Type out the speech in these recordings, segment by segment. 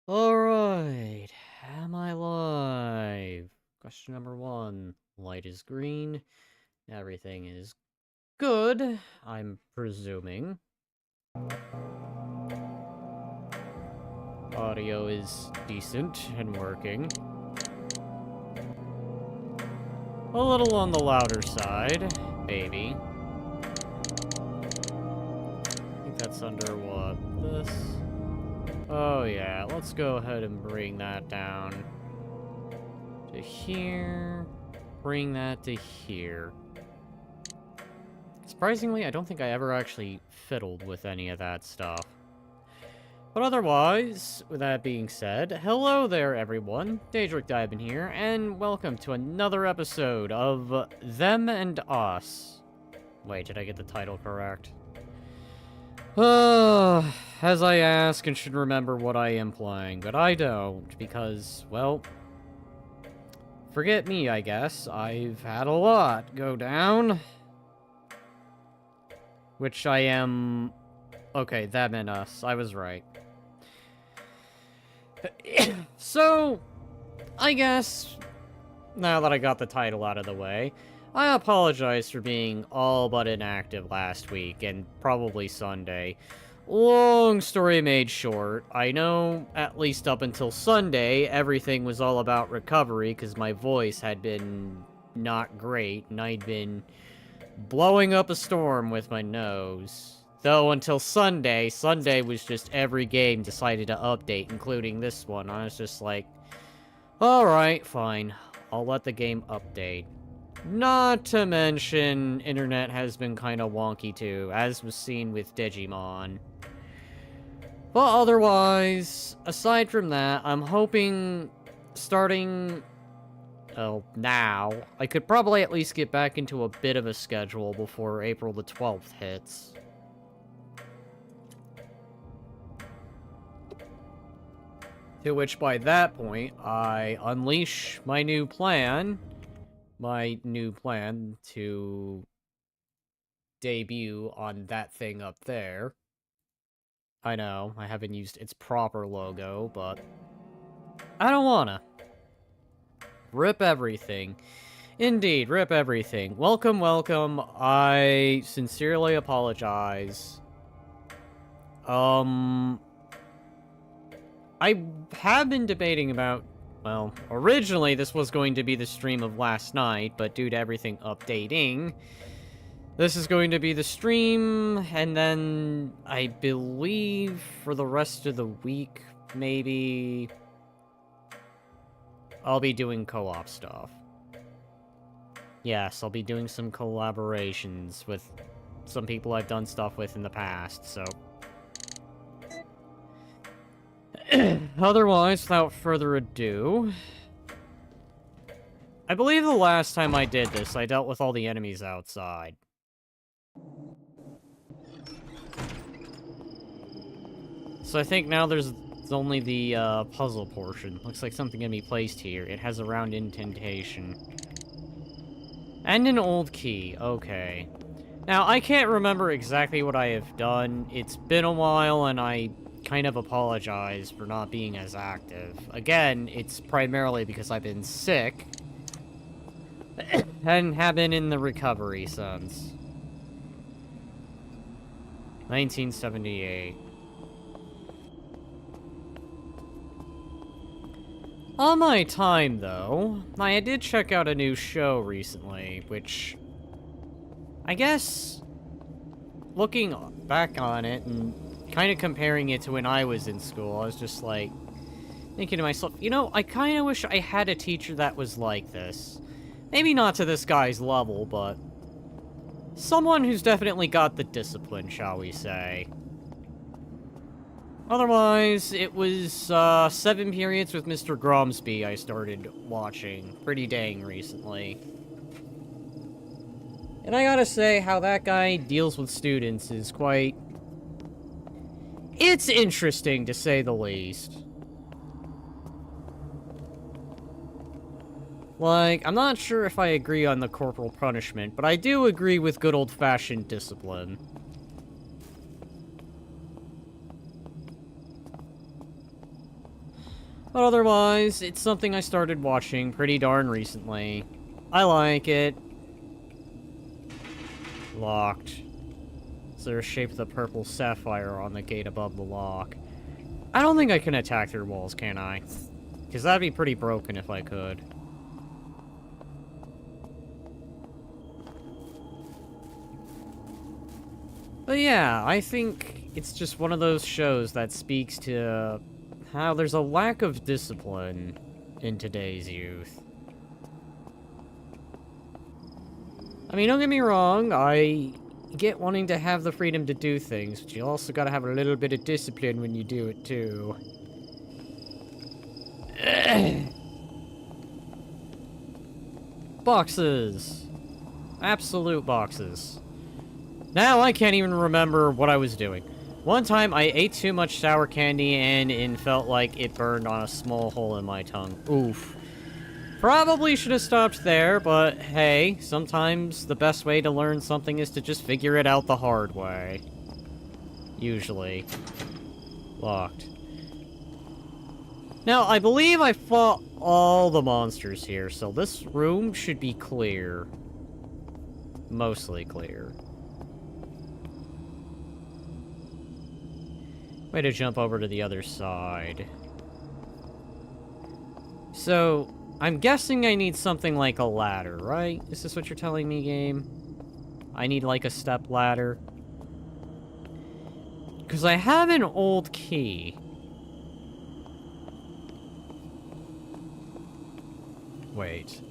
Alright, am I live? Question number one. Light is green. Everything is good, I'm presuming. Audio is decent and working. A little on the louder side, maybe. I think that's under what? This? Oh yeah, let's go ahead and bring that down to here. Bring that to here. Surprisingly, I don't think I ever actually fiddled with any of that stuff. But otherwise, with that being said, hello there everyone, Daedric Diamond here, and welcome to another episode of Them and Us. Wait, did I get the title correct? As I ask and should remember what I am playing, but I don't, because, well, forget me, I guess. I've had a lot go down. Which I am... Okay, Them and Us. I was right. So, I guess, now that I got the title out of the way, I apologize for being all but inactive last week, and probably Sunday. Long story made short, I know, at least up until Sunday, everything was all about recovery, because my voice had been not great, and I'd been blowing up a storm with my nose. Though until Sunday was just every game decided to update, including this one. I was just like, alright, fine. I'll let the game update. Not to mention, internet has been kinda wonky too, as was seen with Digimon. But otherwise, aside from that, I'm hoping starting... Oh, now, I could probably at least get back into a bit of a schedule before April the 12th hits. To which, by that point, I unleash my new plan to debut on that thing up there. I know, I haven't used its proper logo, but I don't wanna. Rip everything. Indeed, rip everything. Welcome, welcome. I sincerely apologize. I have been debating about, well, originally this was going to be the stream of last night, but due to everything updating, this is going to be the stream, and then I believe for the rest of the week, maybe, I'll be doing co-op stuff. Yes, I'll be doing some collaborations with some people I've done stuff with in the past, so... Otherwise, without further ado... I believe the last time I did this, I dealt with all the enemies outside. So I think now there's only the puzzle portion. Looks like something can be placed here. It has a round indentation. And an old key. Okay. Now, I can't remember exactly what I have done. It's been a while, and I kind of apologize for not being as active. Again, it's primarily because I've been sick and have been in the recovery since 1978. On my time, though, I did check out a new show recently, which, I guess, looking back on it and kind of comparing it to when I was in school, I was just like, thinking to myself, you know, I kind of wish I had a teacher that was like this. Maybe not to this guy's level, but someone who's definitely got the discipline, shall we say. Otherwise, it was 7 periods with Mr. Gromsby I started watching pretty dang recently. And I gotta say, how that guy deals with students is quite... It's interesting, to say the least. Like, I'm not sure if I agree on the corporal punishment, but I do agree with good old-fashioned discipline. But otherwise, it's something I started watching pretty darn recently. I like it. Locked. Is there a shape of the purple sapphire on the gate above the lock? I don't think I can attack through walls, can I? Because that'd be pretty broken if I could. But yeah, I think it's just one of those shows that speaks to how there's a lack of discipline in today's youth. I mean, don't get me wrong, I get wanting to have the freedom to do things, but you also gotta have a little bit of discipline when you do it, too. Boxes. Absolute boxes. Now I can't even remember what I was doing. One time I ate too much sour candy and it felt like it burned on a small hole in my tongue. Oof. Probably should have stopped there, but hey, sometimes the best way to learn something is to just figure it out the hard way. Usually. Locked. Now, I believe I fought all the monsters here, so this room should be clear. Mostly clear. Way to jump over to the other side. So, I'm guessing I need something like a ladder, right? Is this what you're telling me, game? I need like a step ladder? Because I have an old key. Wait.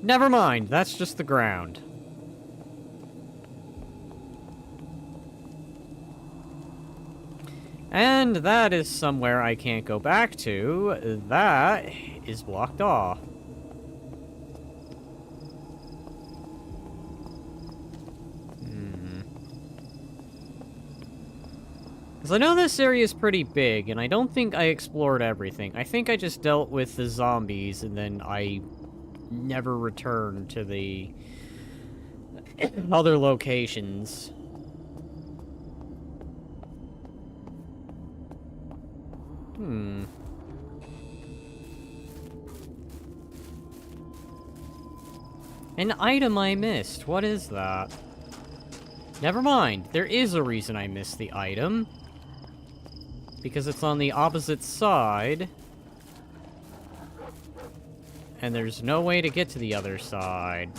Never mind, that's just the ground. And that is somewhere I can't go back to. That is blocked off. Because I know this area is pretty big, and I don't think I explored everything. I think I just dealt with the zombies, and then I never returned to the other locations. An item I missed. What is that? Never mind. There is a reason I missed the item. Because it's on the opposite side. And there's no way to get to the other side.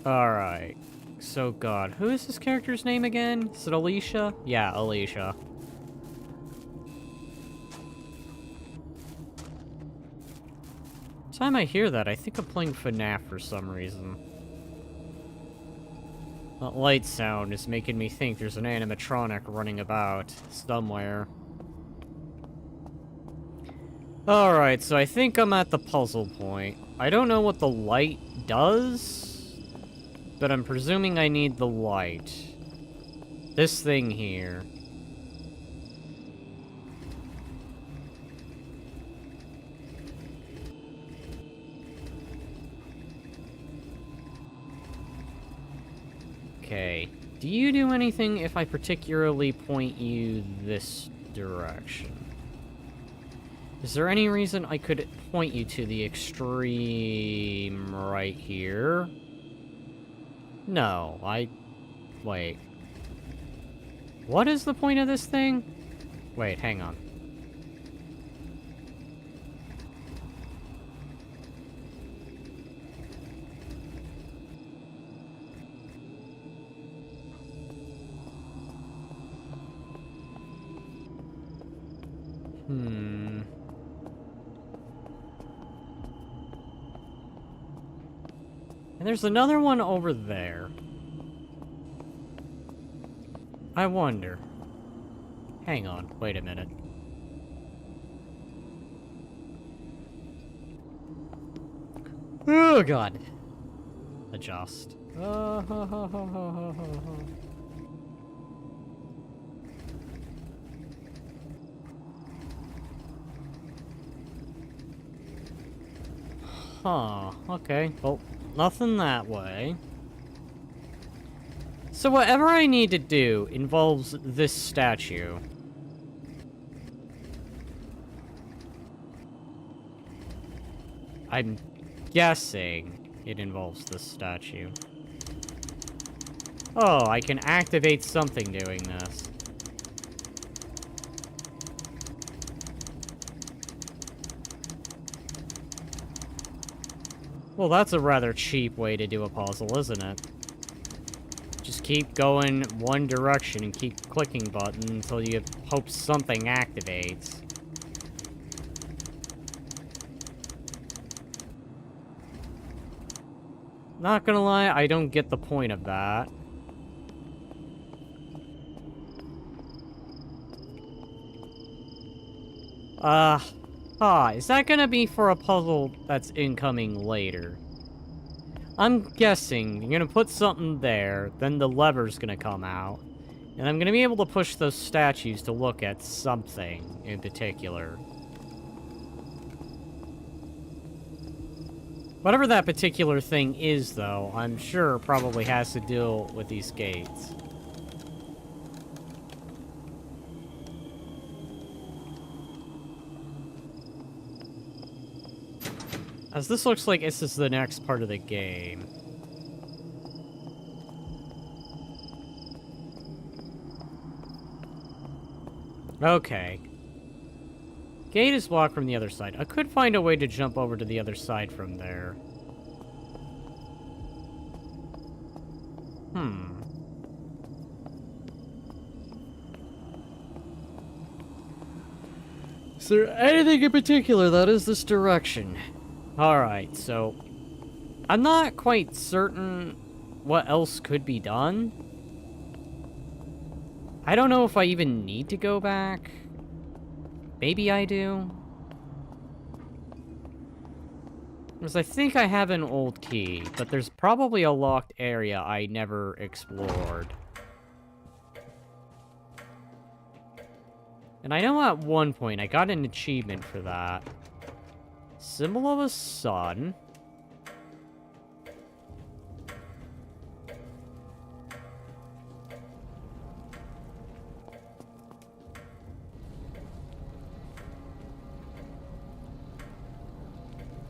Alright. So, God. Who is this character's name again? Is it Alicia? Yeah, Alicia. Time I hear that, I think I'm playing FNAF for some reason. That light sound is making me think there's an animatronic running about somewhere. Alright, so I think I'm at the puzzle point. I don't know what the light does, but I'm presuming I need the light. This thing here. Okay. Do you do anything if I particularly point you this direction? Is there any reason I could point you to the extreme right here? No, wait. What is the point of this thing? Wait, hang on. And there's another one over there. I wonder. Hang on, wait a minute. Oh, God. Adjust. Huh, okay. Well, nothing that way. So whatever I need to do involves this statue. I'm guessing it involves this statue. Oh, I can activate something doing this. Well, that's a rather cheap way to do a puzzle, isn't it? Just keep going one direction and keep clicking button until you hope something activates. Not gonna lie, I don't get the point of that. Is that gonna be for a puzzle that's incoming later? I'm guessing you're gonna put something there, then the lever's gonna come out, and I'm gonna be able to push those statues to look at something in particular. Whatever that particular thing is, though, I'm sure probably has to deal with these gates. As this looks like this is the next part of the game. Okay. Gate is blocked from the other side. I could find a way to jump over to the other side from there. Is there anything in particular that is this direction? Alright, so I'm not quite certain what else could be done. I don't know if I even need to go back. Maybe I do. Because I think I have an old key, but there's probably a locked area I never explored. And I know at one point I got an achievement for that. Symbol of a sun.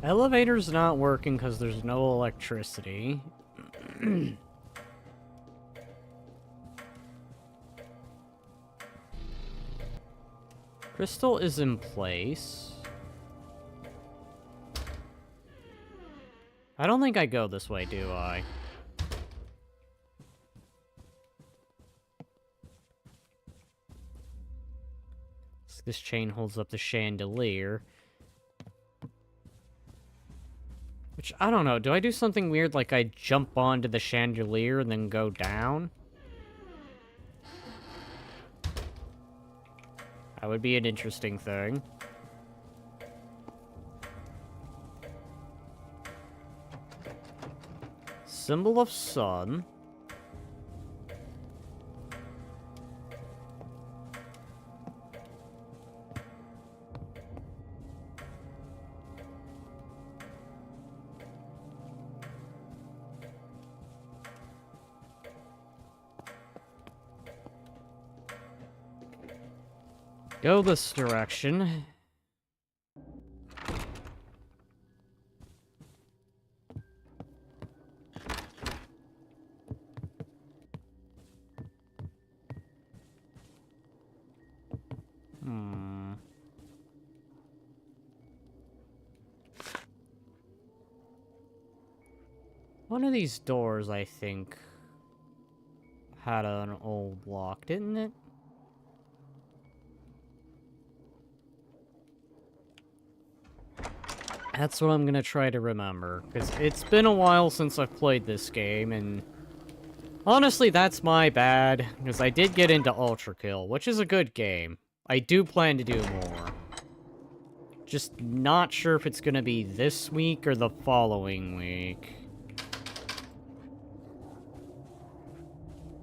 Elevator's not working because there's no electricity. Crystal is in place. I don't think I go this way, do I? So this chain holds up the chandelier. Which, I don't know, do I do something weird like I jump onto the chandelier and then go down? That would be an interesting thing. Symbol of sun. Go this direction. One of these doors, I think, had an old lock, didn't it? That's what I'm gonna try to remember, because it's been a while since I've played this game, and honestly, that's my bad, because I did get into Ultra Kill, which is a good game. I do plan to do more. Just not sure if it's gonna be this week or the following week.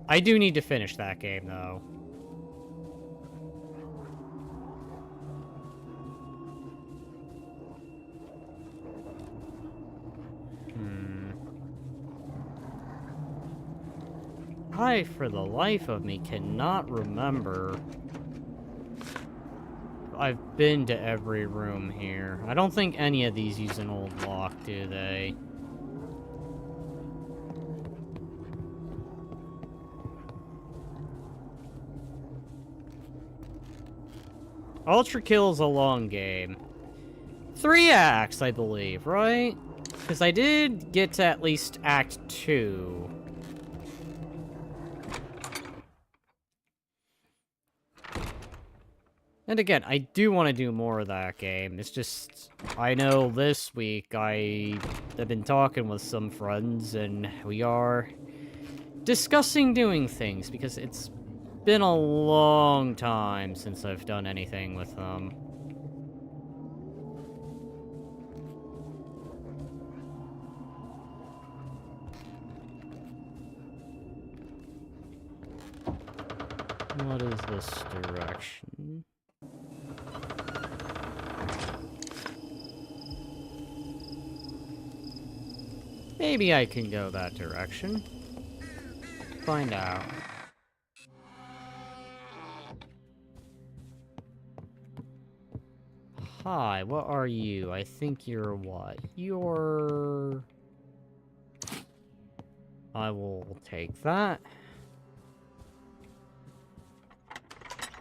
I do need to finish that game, though. I, for the life of me, cannot remember. I've been to every room here. I don't think any of these use an old lock, do they? Ultra Kill is a long game. 3 acts, I believe, right? Because I did get to at least Act 2. And again, I do want to do more of that game. It's just, I know this week I have been talking with some friends, and we are discussing doing things, because it's been a long time since I've done anything with them. What is this direction? Maybe I can go that direction. Find out. Hi, what are you? I think you're what? You're... I will take that.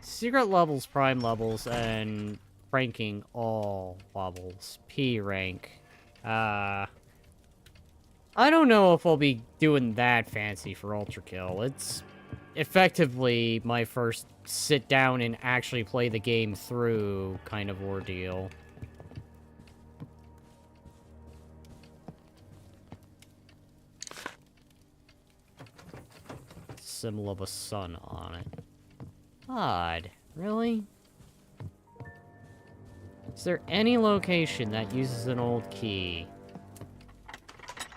Secret levels, prime levels, and ranking all levels. P rank. I don't know if I'll be doing that fancy for Ultra Kill. It's effectively my first sit down and actually play the game through kind of ordeal. Symbol of a sun on it. Odd. Really? Is there any location that uses an old key?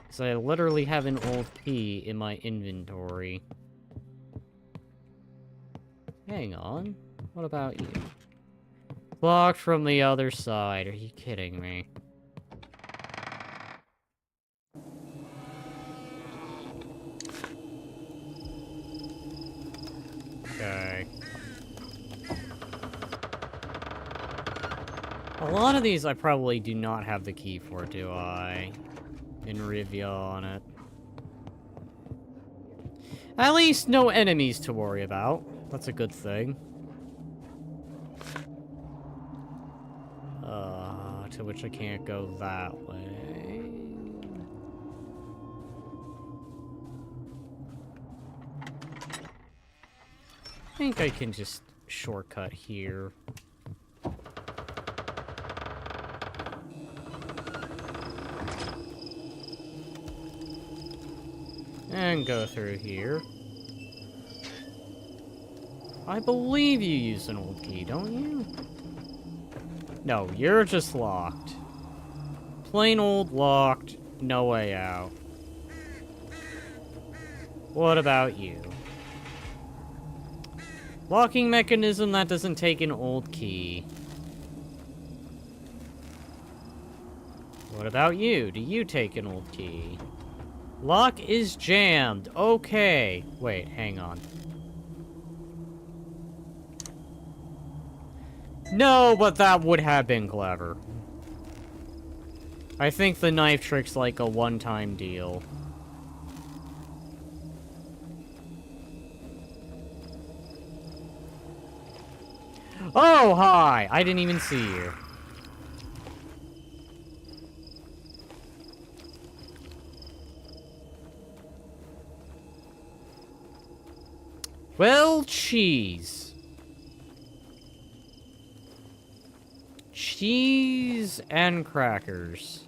Because I literally have an old key in my inventory. Hang on. What about you? Locked from the other side. Are you kidding me? Okay. A lot of these I probably do not have the key for, do I? In Rivia on it. At least no enemies to worry about. That's a good thing. To which I can't go that way. I think I can just shortcut here. And go through here. I believe you use an old key, don't you? No, you're just locked. Plain old locked, no way out. What about you? Locking mechanism that doesn't take an old key. What about you? Do you take an old key? Lock is jammed. Okay. Wait, hang on. No, but that would have been clever. I think the knife trick's like a one-time deal. Oh, hi! I didn't even see you. Well, cheese. Cheese and crackers.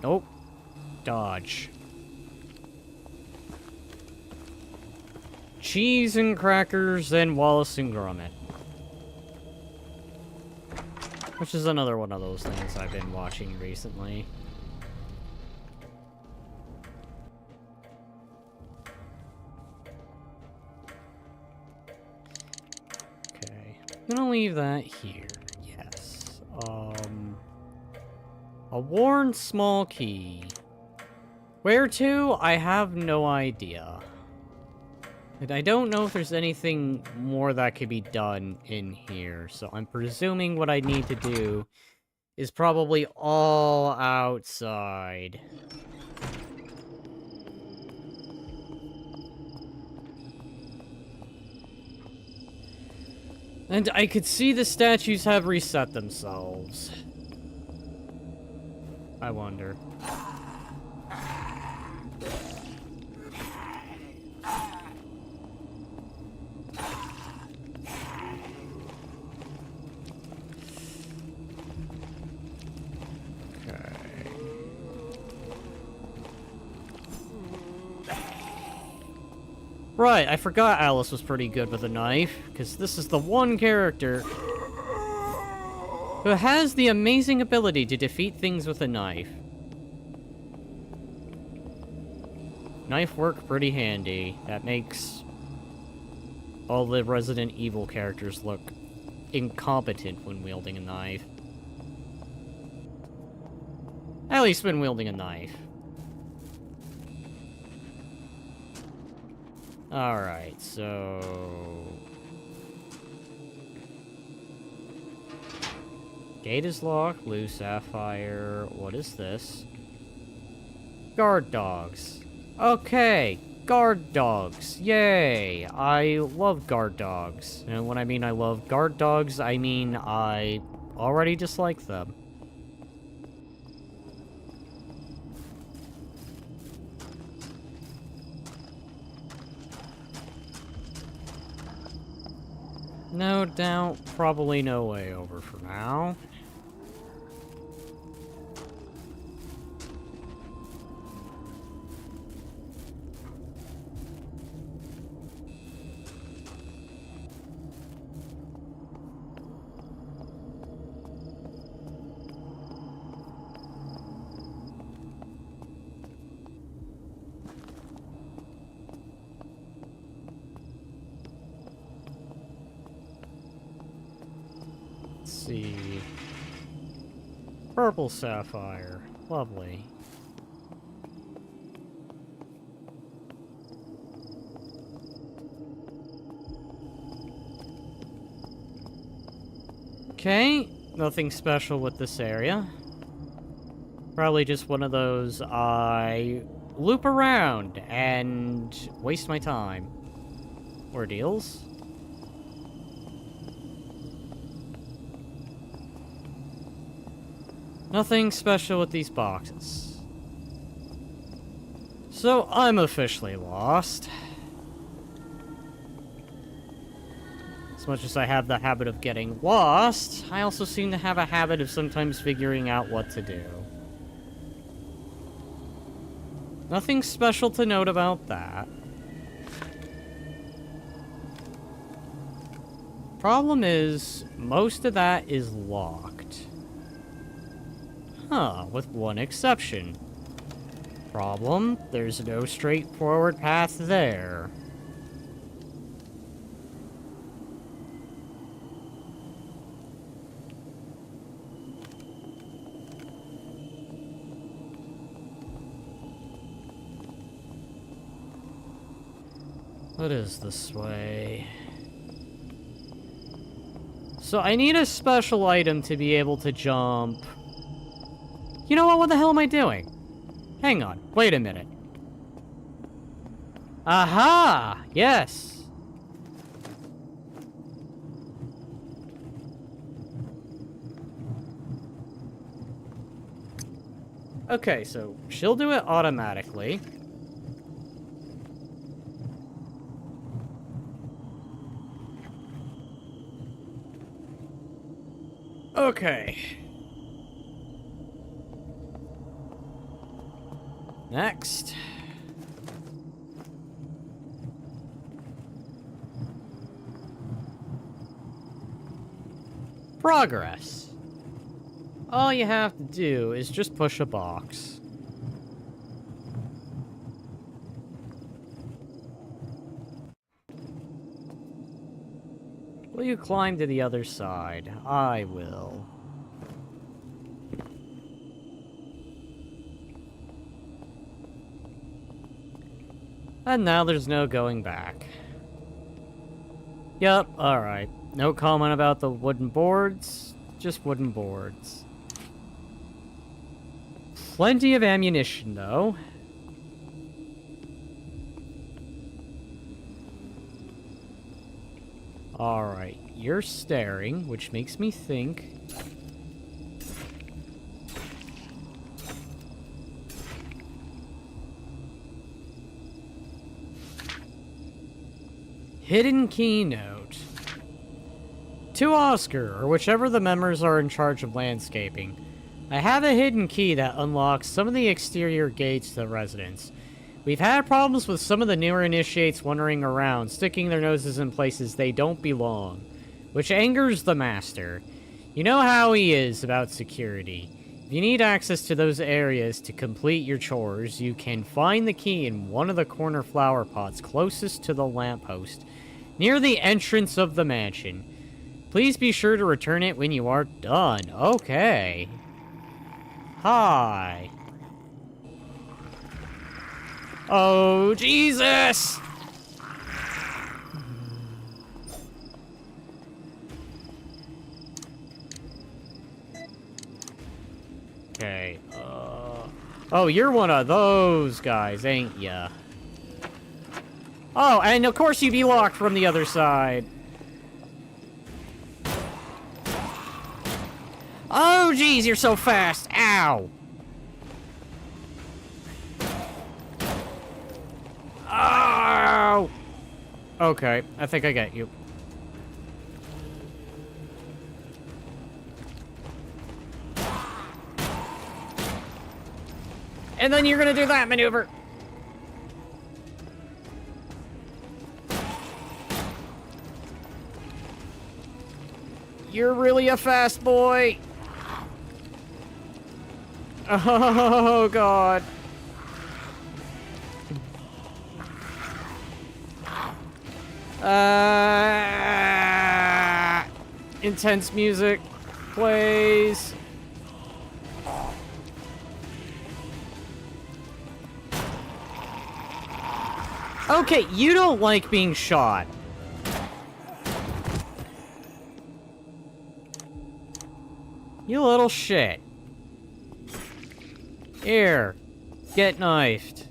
Nope. Dodge. Cheese and crackers and Wallace and Gromit. Which is another one of those things I've been watching recently. Okay. I'm gonna leave that here. Yes. A worn small key. Where to? I have no idea. And I don't know if there's anything more that could be done in here, so I'm presuming what I need to do is probably all outside. And I could see the statues have reset themselves. I wonder. Right, I forgot Alice was pretty good with a knife, because this is the one character who has the amazing ability to defeat things with a knife. Knife work pretty handy. That makes all the Resident Evil characters look incompetent when wielding a knife. At least when wielding a knife. Alright, so... Gate is locked, blue sapphire. What is this? Guard dogs. Okay, guard dogs. Yay! I love guard dogs. And when I mean I love guard dogs, I mean I already dislike them. No doubt, probably no way over for now. See. Purple sapphire. Lovely. Okay, nothing special with this area. Probably just one of those I loop around and waste my time. Ordeals. Nothing special with these boxes. So, I'm officially lost. As much as I have the habit of getting lost, I also seem to have a habit of sometimes figuring out what to do. Nothing special to note about that. Problem is, most of that is locked. Huh, with one exception. Problem, there's no straightforward path there. What is this way? So I need a special item to be able to jump. You know what? What the hell am I doing? Hang on. Wait a minute. Aha! Yes! Okay, so she'll do it automatically. Okay. Next. Progress. All you have to do is just push a box. Will you climb to the other side? I will. And now there's no going back. Yep, alright. No comment about the wooden boards, just wooden boards. Plenty of ammunition, though. Alright, you're staring, which makes me think... Hidden keynote. To Oscar, or whichever the members are in charge of landscaping. I have a hidden key that unlocks some of the exterior gates to the residence. We've had problems with some of the newer initiates wandering around, sticking their noses in places they don't belong, which angers the master. You know how he is about security. If you need access to those areas to complete your chores, you can find the key in one of the corner flower pots closest to the lamppost, near the entrance of the mansion. Please be sure to return it when you are done. Okay. Hi. Oh, Jesus! Okay, Oh, you're one of those guys, ain't ya? Oh, and of course you'd be locked from the other side. Oh, geez, you're so fast. Ow. Ow. Okay, I think I get you. And then you're gonna do that maneuver. You're really a fast boy. Oh, God. Intense music plays. Okay, you don't like being shot. You little shit. Here, get knifed.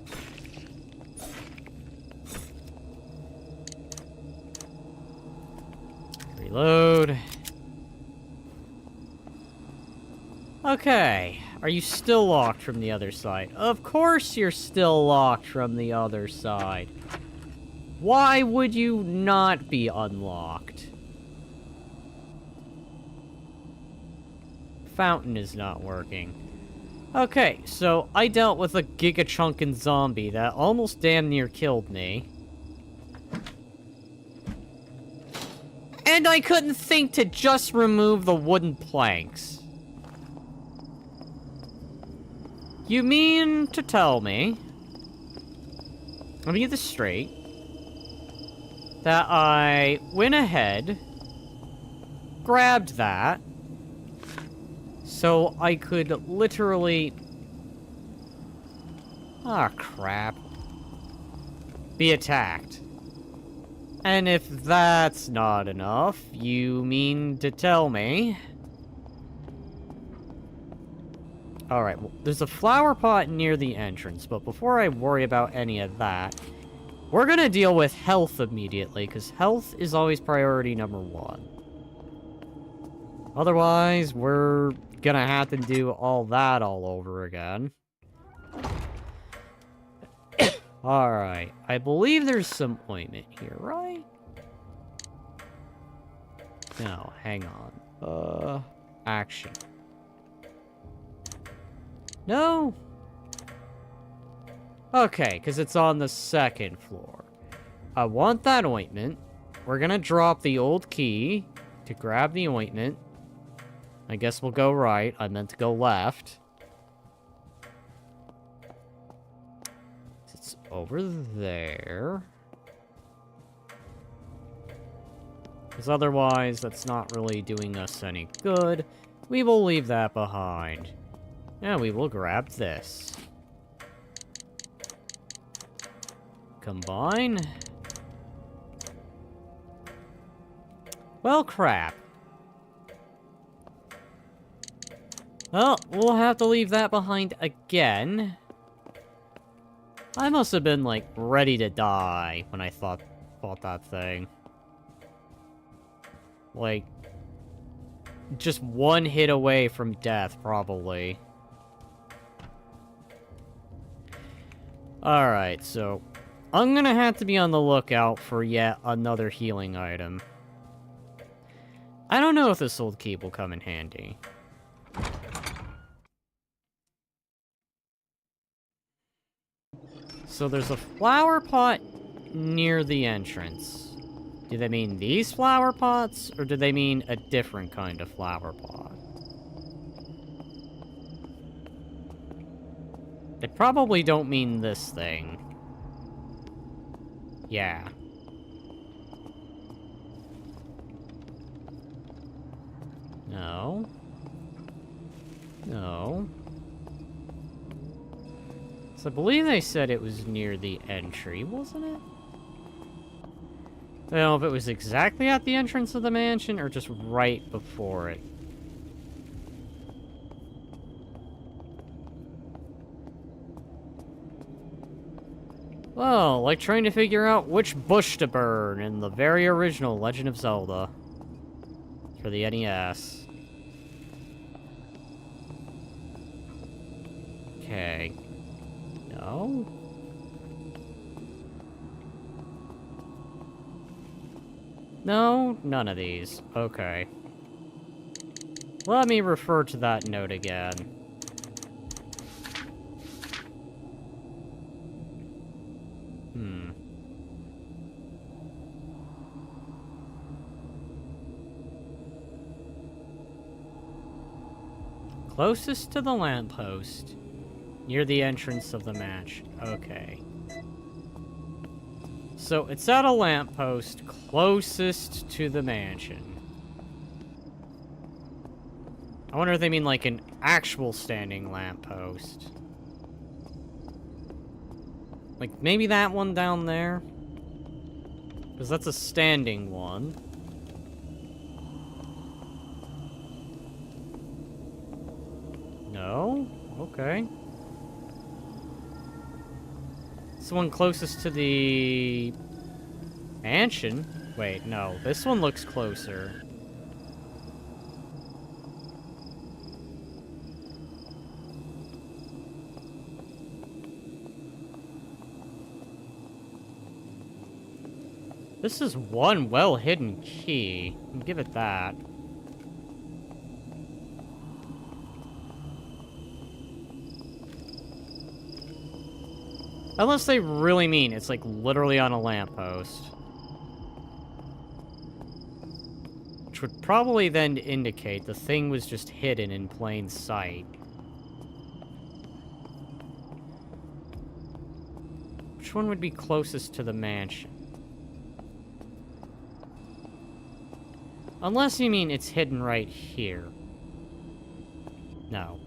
Reload. Okay, are you still locked from the other side? Of course you're still locked from the other side. Why would you not be unlocked? Fountain is not working. Okay, so I dealt with a giga-chunkin' zombie that almost damn near killed me. And I couldn't think to just remove the wooden planks. You mean to tell me, let me get this straight, that I went ahead, grabbed that, so I could literally... Ah, crap. Be attacked. And if that's not enough, you mean to tell me... Alright, well, there's a flower pot near the entrance, but before I worry about any of that, we're gonna deal with health immediately, because health is always priority number one. Otherwise, we're gonna have to do all that all over again. Alright, I believe there's some ointment here, right? No, hang on. Action. No? Okay, because it's on the second floor. I want that ointment. We're gonna drop the old key to grab the ointment. I guess we'll go right. I meant to go left. It's over there. Because otherwise, that's not really doing us any good. We will leave that behind. And we will grab this. combine. Well, crap. Well, we'll have to leave that behind again. I must have been, like, ready to die when I thought that thing. Like, just one hit away from death, probably. Alright, so I'm gonna have to be on the lookout for yet another healing item. I don't know if this old key will come in handy. So there's a flower pot near the entrance. Do they mean these flower pots, or do they mean a different kind of flower pot? They probably don't mean this thing. Yeah. No. No. So I believe they said it was near the entry, wasn't it? I don't know if it was exactly at the entrance of the mansion or just right before it. Well, like trying to figure out which bush to burn in the very original Legend of Zelda for the NES. Okay. No? No? None of these. Okay. Let me refer to that note again. Closest to the lamppost. Near the entrance of the match. Okay. So, it's at a lamppost closest to the mansion. I wonder if they mean like an actual standing lamppost. Like, maybe that one down there? Because that's a standing one. No? Okay. This one closest to the mansion? Wait, no. This one looks closer. This is one well-hidden key. I'll give it that. Unless they really mean it's, like, literally on a lamppost. Which would probably then indicate the thing was just hidden in plain sight. Which one would be closest to the mansion? Unless you mean it's hidden right here. No.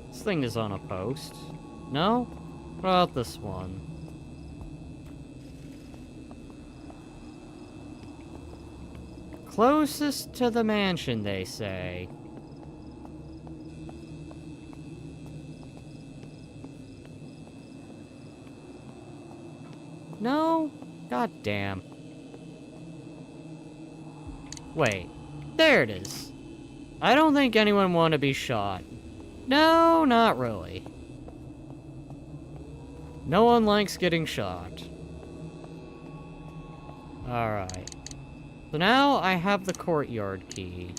This thing is on a post. No? What about this one? Closest to the mansion, they say. No? God damn. Wait. There it is. I don't think anyone want to be shot. No, not really. No one likes getting shot. Alright. So now I have the courtyard key.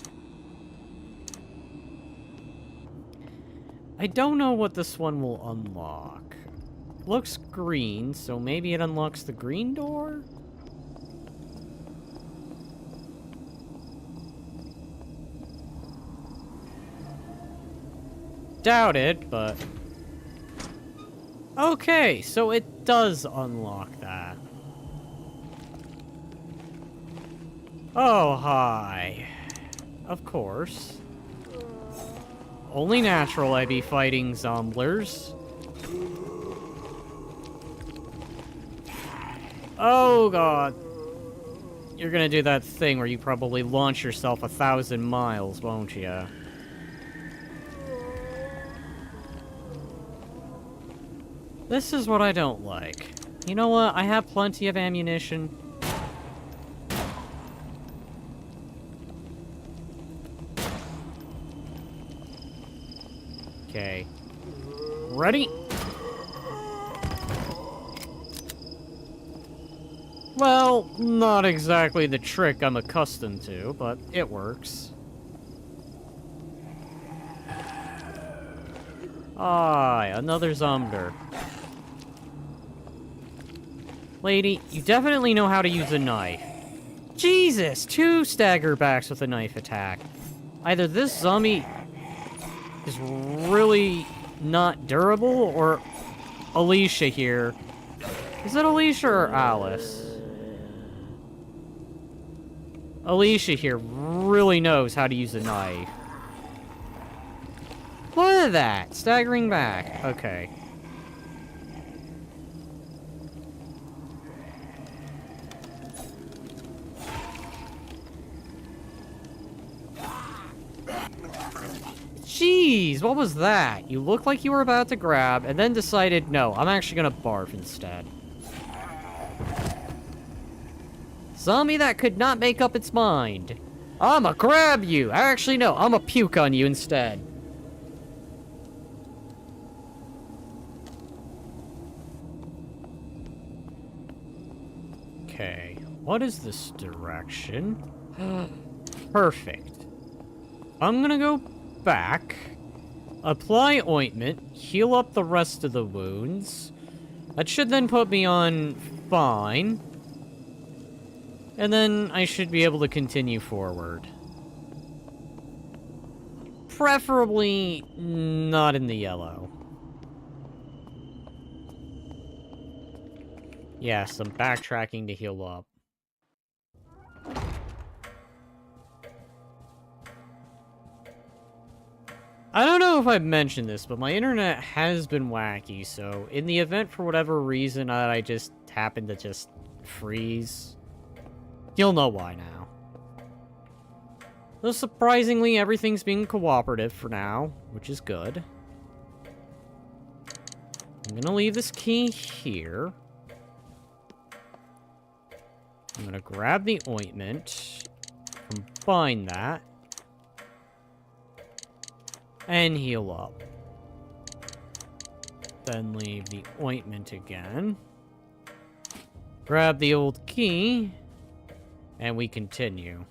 I don't know what this one will unlock. Looks green, so maybe it unlocks the green door? Doubt it, but... Okay, so it does unlock that. Oh, hi. of course. Only natural I be fighting zomblers. Oh god. You're gonna do that thing where you probably launch yourself 1,000 miles, won't you? This is what I don't like. You know what? I have plenty of ammunition. Okay. Ready? Well, not exactly the trick I'm accustomed to, but it works. Aye, another zombie. Lady, you definitely know how to use a knife. Jesus, 2 stagger backs with a knife attack. Either this zombie is really not durable, or Alicia here. Is it Alicia or Alice? Alicia here really knows how to use a knife. Look at that! Staggering back. Okay. Jeez, what was that? You looked like you were about to grab, and then decided, no, I'm actually gonna barf instead. Zombie that could not make up its mind. I'ma grab you! Actually, no, I'ma puke on you instead. Okay, what is this direction? Perfect. I'm gonna go back, apply ointment, heal up the rest of the wounds. That should then put me on fine. And then I should be able to continue forward. Preferably not in the yellow. Yes, I'm backtracking to heal up. I don't know if I've mentioned this, but my internet has been wacky, so in the event for whatever reason that I just happen to just freeze, you'll know why now. Though surprisingly, everything's being cooperative for now, which is good. I'm gonna leave this key here. I'm gonna grab the ointment, combine that, and heal up. Then leave the ointment again. Grab the old key, and we continue.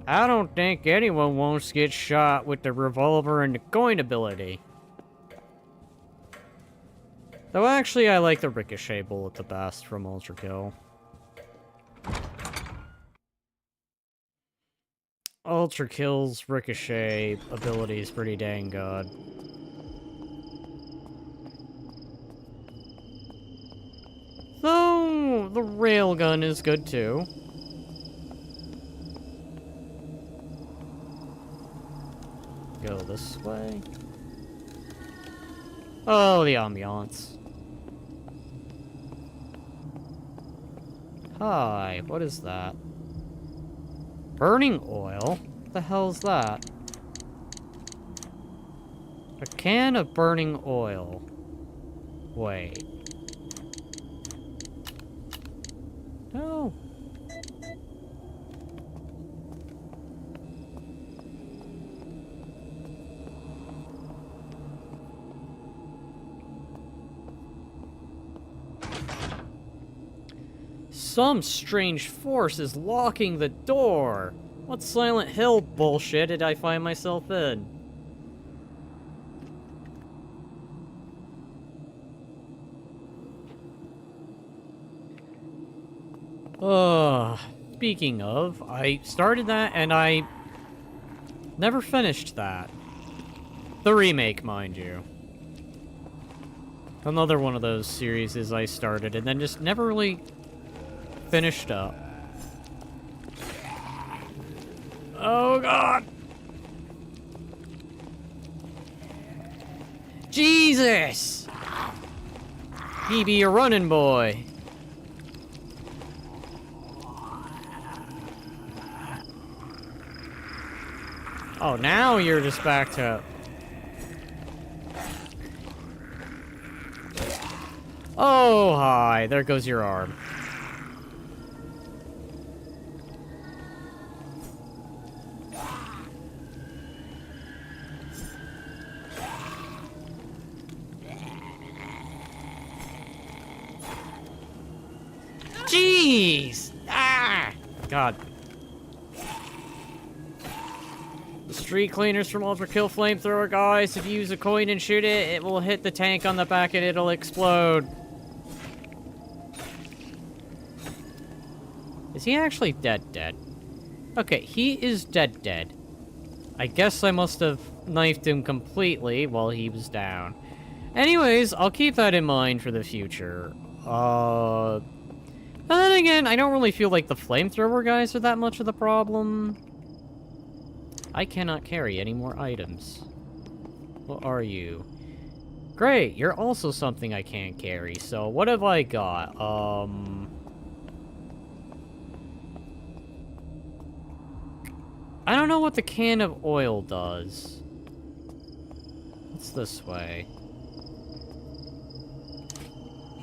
I don't think anyone wants to get shot with the revolver and the coin ability. Though actually, I like the ricochet bullet the best from Ultra Kill. Ultra Kill's ricochet ability is pretty dang good. Though the railgun is good too. Go this way. Oh, the ambiance. Hi, what is that? Burning oil? What the hell's that? A can of burning oil. Wait. No. Some strange force is locking the door. What Silent Hill bullshit did I find myself in? Speaking of, I started that and I never finished that. The remake, mind you. Another one of those series I started and then just never really finished up. Oh, God! Jesus! He be a running boy. Oh, now you're just back to... Oh, hi. There goes your arm. Jeez! Ah! God. The street cleaners from Ultra Kill Flamethrower, guys. If you use a coin and shoot it, it will hit the tank on the back and it'll explode. Is he actually dead? Okay, he is dead. I guess I must have knifed him completely while he was down. Anyways, I'll keep that in mind for the future. But then again, I don't really feel like the flamethrower guys are that much of the problem. I cannot carry any more items. What are you? Great, you're also something I can't carry. So what have I got? I don't know what the can of oil does. What's this way?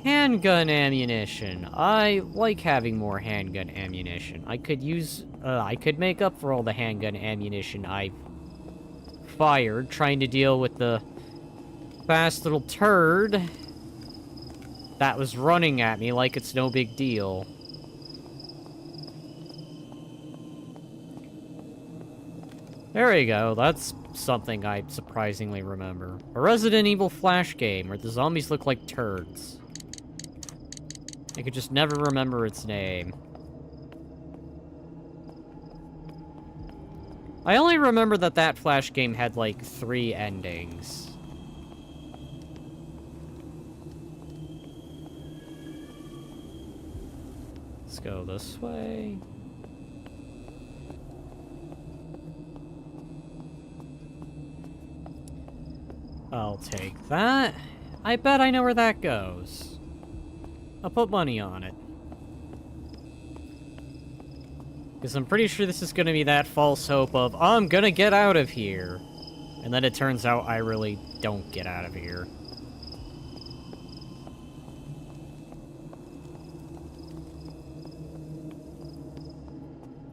Handgun ammunition. I like having more handgun ammunition. I could make up for all the handgun ammunition I fired trying to deal with the fast little turd that was running at me like it's no big deal. There we go, that's something I surprisingly remember. A Resident Evil Flash game where the zombies look like turds. I could just never remember its name. I only remember that that Flash game had like 3 endings. Let's go this way. I'll take that. I bet I know where that goes. I'll put money on it. Because I'm pretty sure this is going to be that false hope of, I'm going to get out of here. And then it turns out I really don't get out of here.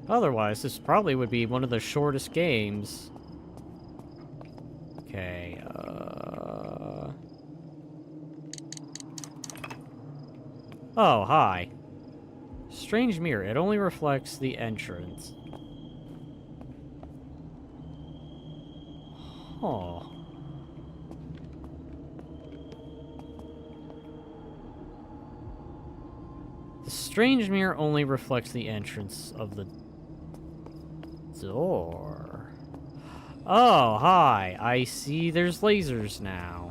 Otherwise, this probably would be one of the shortest games. Okay, Oh, hi. Strange mirror. It only reflects the entrance. Oh. The strange mirror only reflects the entrance of the door. Oh, hi. I see there's lasers now.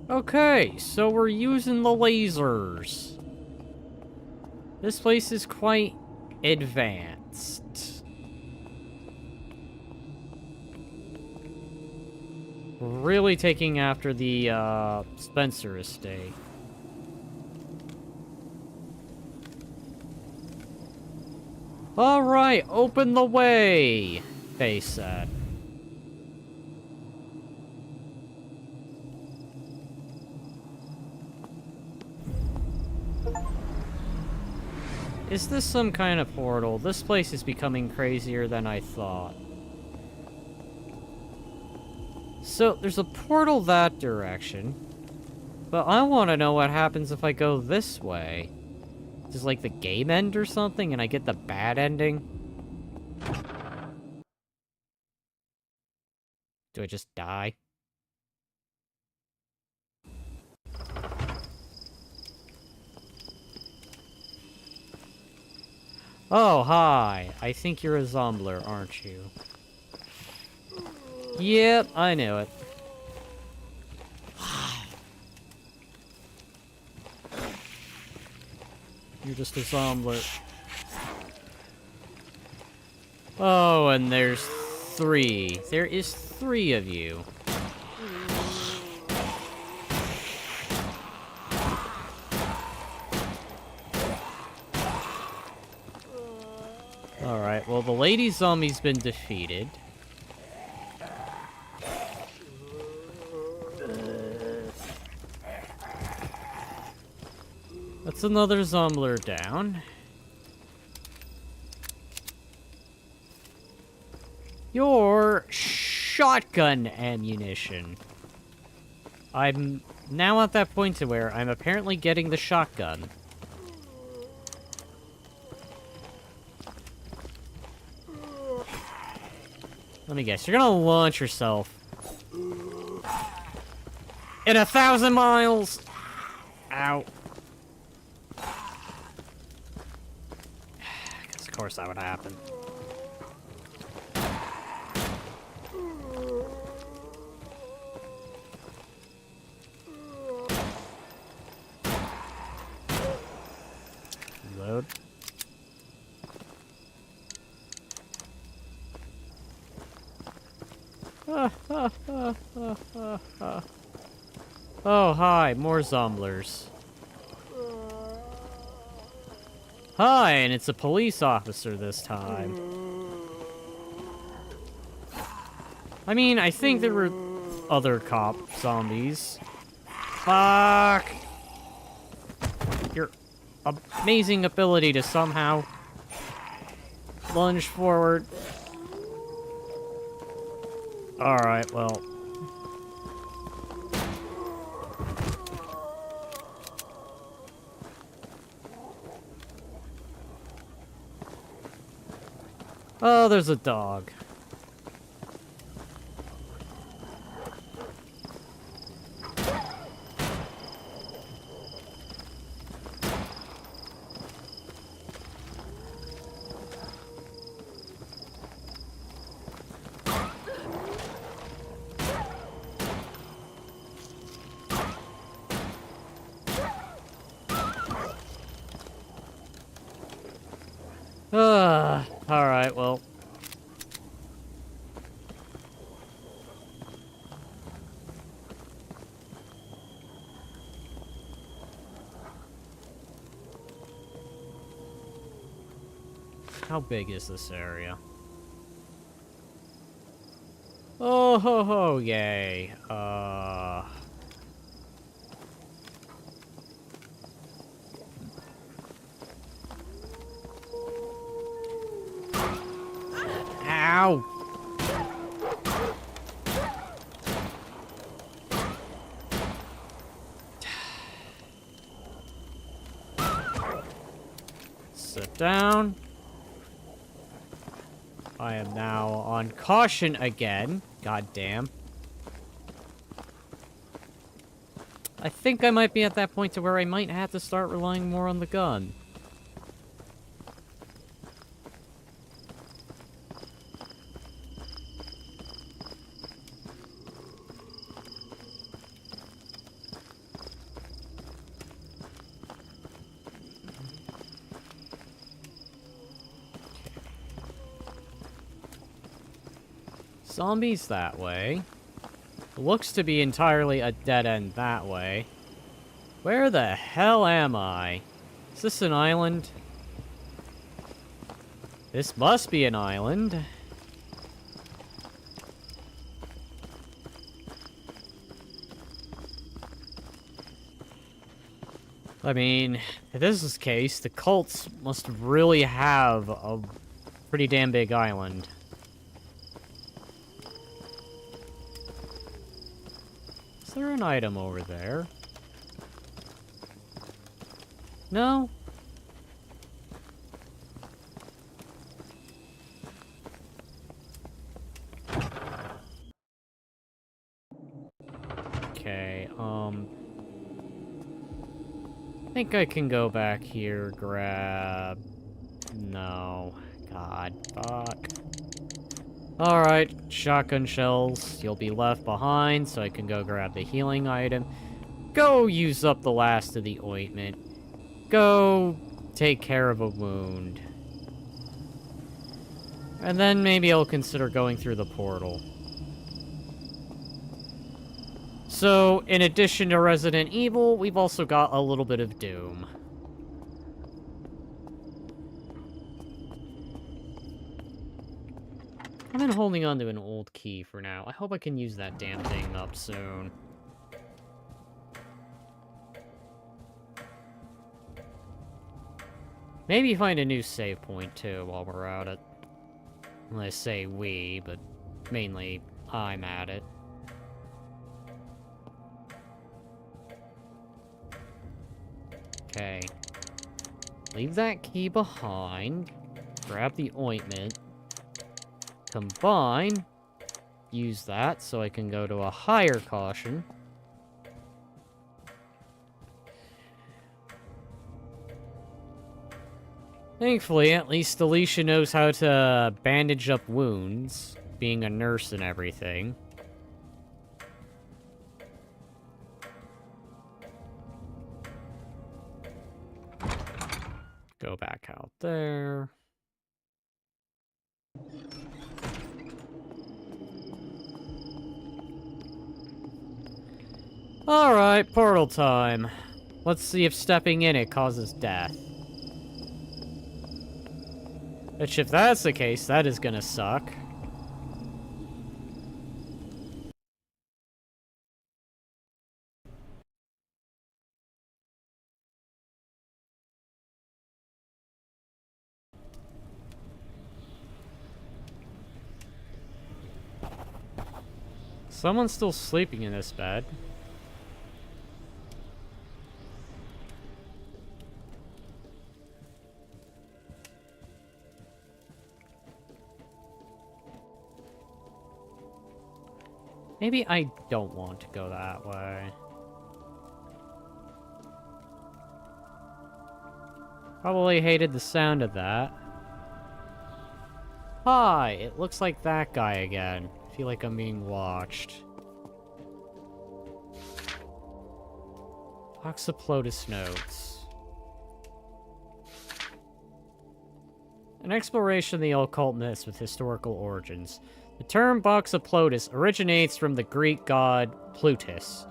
Okay, so we're using the lasers. This place is quite advanced. Really taking after the, Spencer estate. Alright, open the way, they said. Is this some kind of portal? This place is becoming crazier than I thought. So, there's a portal that direction. But I want to know what happens if I go this way. Does, like, the game end or something, and I get the bad ending? Do I just die? Oh, hi. I think you're a Zombler, aren't you? Yep, I knew it. You're just a Zombler. Oh, and there's 3. There is 3 of you. Alright, well, the lady zombie's been defeated. That's another Zombler down. Your shotgun ammunition. I'm now at that point to where I'm apparently getting the shotgun. Let me guess, you're gonna launch yourself in 1,000 miles! Ow. Because of course that would happen. Reload. Oh, hi, more Zomblers. Hi, and it's a police officer this time. I mean, I think there were other cop zombies. Fuck! Your amazing ability to somehow lunge forward. Alright, well. Oh, there's a dog. Alright, well. How big is this area? Oh ho ho, yay. Ow! Sit down. I am now on caution again. God damn. I think I might be at that point to where I might have to start relying more on the gun. Zombies that way. Looks to be entirely a dead end that way. Where the hell am I? Is this an island? This must be an island. I mean, if this is the case, the cults must really have a pretty damn big island. Is there an item over there? No? Okay, I think I can go back here, grab... No. Alright, shotgun shells. You'll be left behind, so I can go grab the healing item. Go use up the last of the ointment. Go take care of a wound. And then maybe I'll consider going through the portal. So, in addition to Resident Evil, we've also got a little bit of Doom. I've been holding on to an old key for now. I hope I can use that damn thing up soon. Maybe find a new save point, too, while we're at it. I say we, but mainly I'm at it. Okay. Leave that key behind. Grab the ointment. Combine. Use that so I can go to a higher caution. Thankfully, at least Alicia knows how to bandage up wounds, being a nurse and everything. Go back out there. Alright, portal time. Let's see if stepping in it causes death. Which, if that's the case, that is gonna suck. Someone's still sleeping in this bed. Maybe I don't want to go that way. Probably hated the sound of that. Hi, it looks like that guy again. I feel like I'm being watched. Oxyplotus notes. An exploration of the occult myths with historical origins. The term Boxoplotus originates from the Greek god Plutus,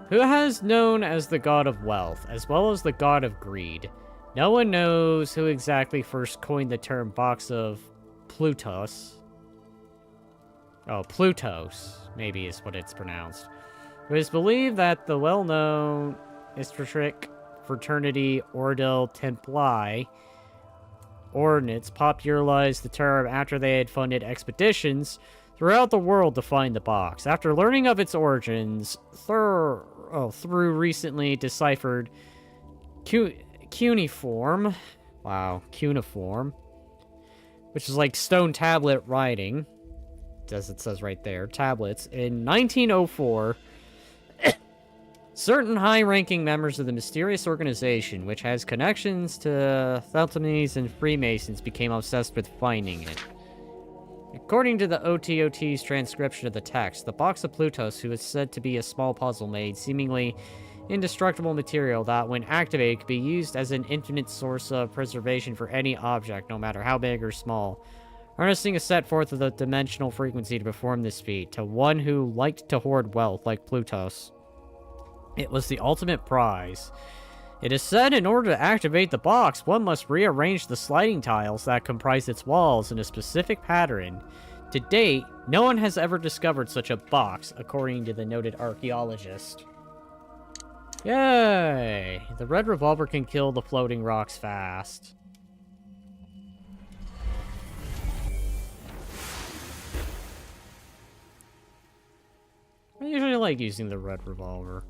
who is known as the god of wealth, as well as the god of greed. No one knows who exactly first coined the term Box of Plutos. Oh, Plutos, maybe is what it's pronounced. It is believed that the well-known esoteric fraternity Ordine Templari Ordinates popularized the term after they had funded expeditions throughout the world to find the box. After learning of its origins through recently deciphered cuneiform, which is like stone tablet writing, as it says right there, tablets, in 1904, certain high-ranking members of the mysterious organization, which has connections to Theltomies and Freemasons, became obsessed with finding it. According to the OTOT's transcription of the text, the box of Plutos, who is said to be a small puzzle made seemingly indestructible material that, when activated, could be used as an infinite source of preservation for any object, no matter how big or small. Harnessing a set forth of the dimensional frequency to perform this feat, to one who liked to hoard wealth like Plutos, it was the ultimate prize. It is said in order to activate the box, one must rearrange the sliding tiles that comprise its walls in a specific pattern. To date, no one has ever discovered such a box, according to the noted archaeologist. Yay! The red revolver can kill the floating rocks fast. I usually like using the red revolver.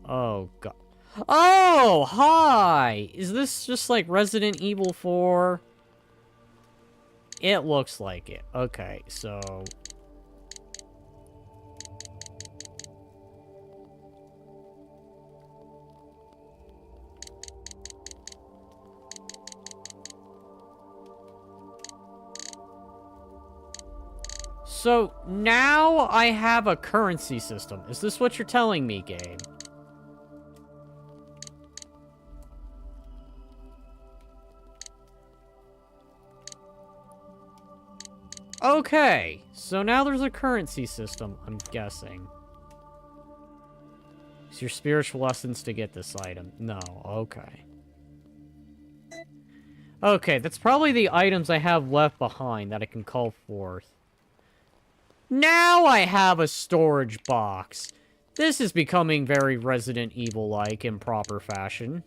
Oh, God. Oh, hi! Is this just like Resident Evil 4? It looks like it. Okay, so... So, now I have a currency system. Is this what you're telling me, game? Okay, so now there's a currency system, I'm guessing. It's your spiritual essence to get this item. No, okay. Okay, that's probably the items I have left behind that I can call forth. Now I have a storage box. This is becoming very Resident Evil-like in proper fashion.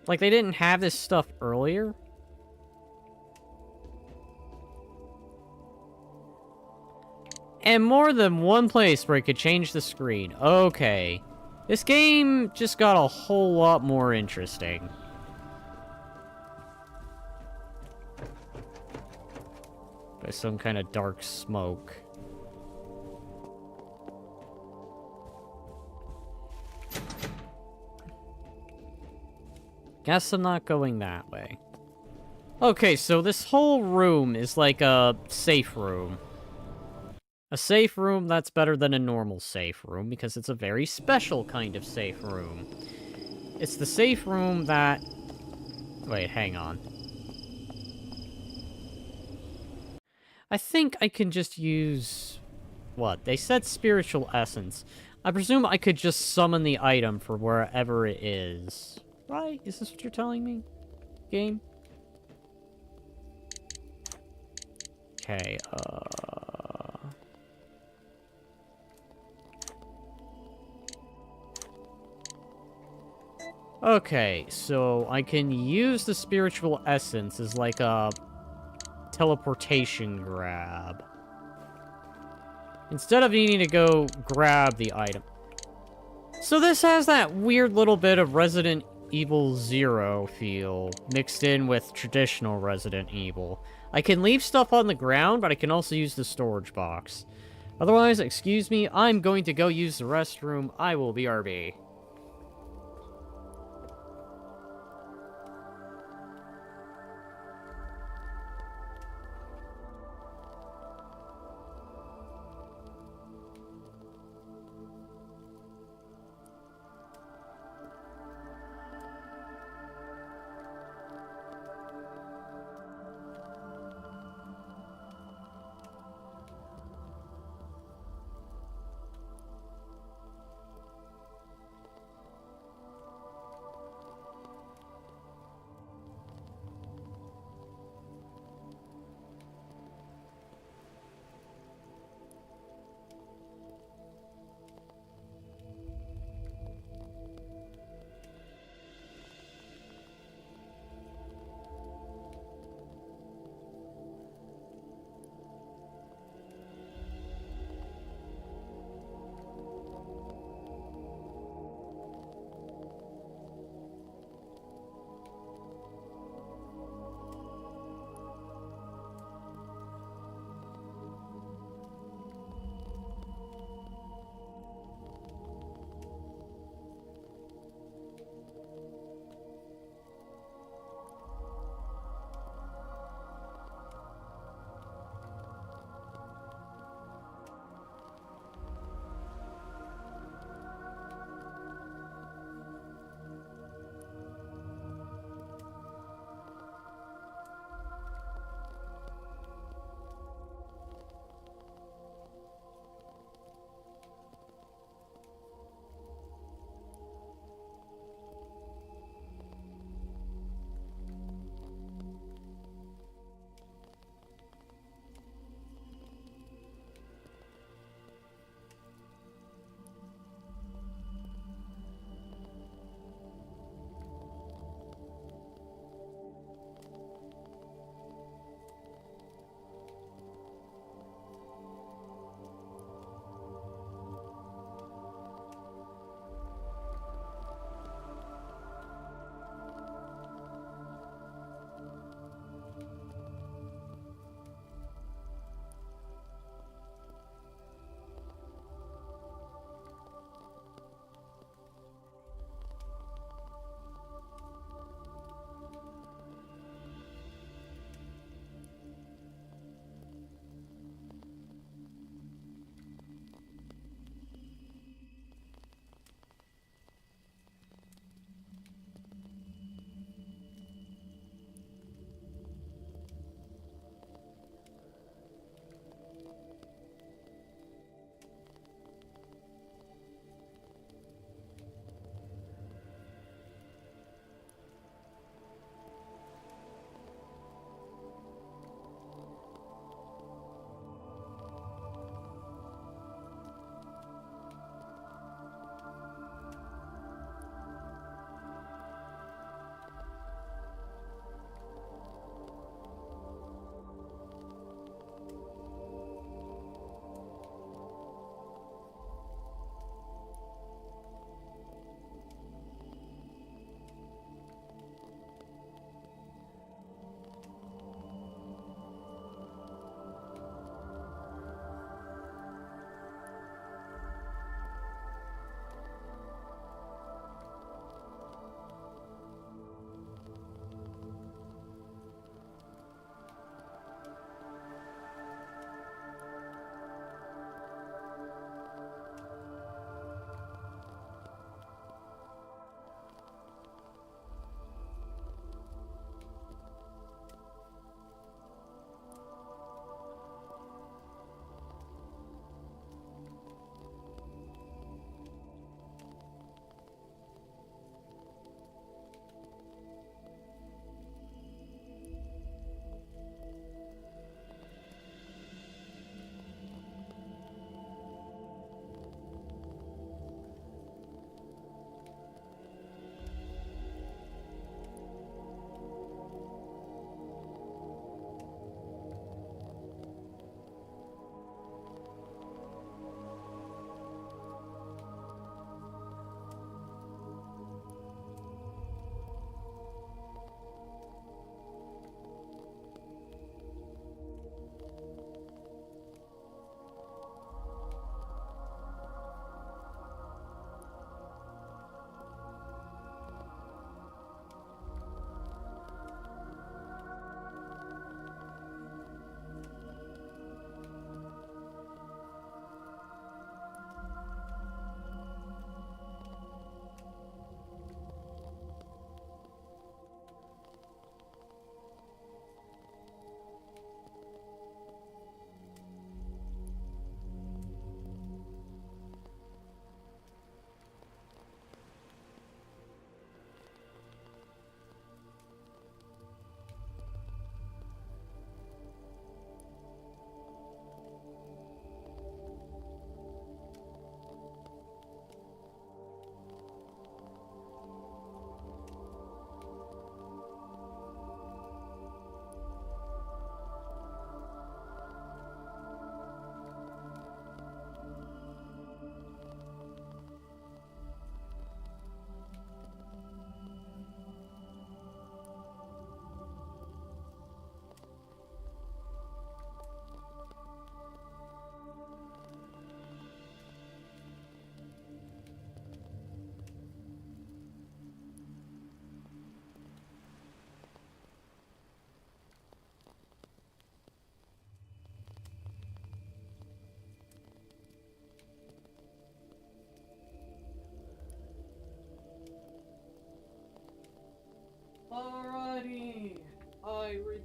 Like, they didn't have this stuff earlier? And more than one place where I could change the screen. Okay. This game just got a whole lot more interesting. By some kind of dark smoke. Guess I'm not going that way. Okay, so this whole room is like a safe room. A safe room that's better than a normal safe room, because it's a very special kind of safe room. It's the safe room that... Wait, hang on. I think I can just use... What? They said spiritual essence. I presume I could just summon the item for wherever it is. Right? Is this what you're telling me? Game? Okay, Okay, so I can use the spiritual essence as like a teleportation grab. Instead of needing to go grab the item. So this has that weird little bit of Resident Evil 0 feel mixed in with traditional Resident Evil. I can leave stuff on the ground, but I can also use the storage box. Otherwise, excuse me, I'm going to go use the restroom. I will BRB.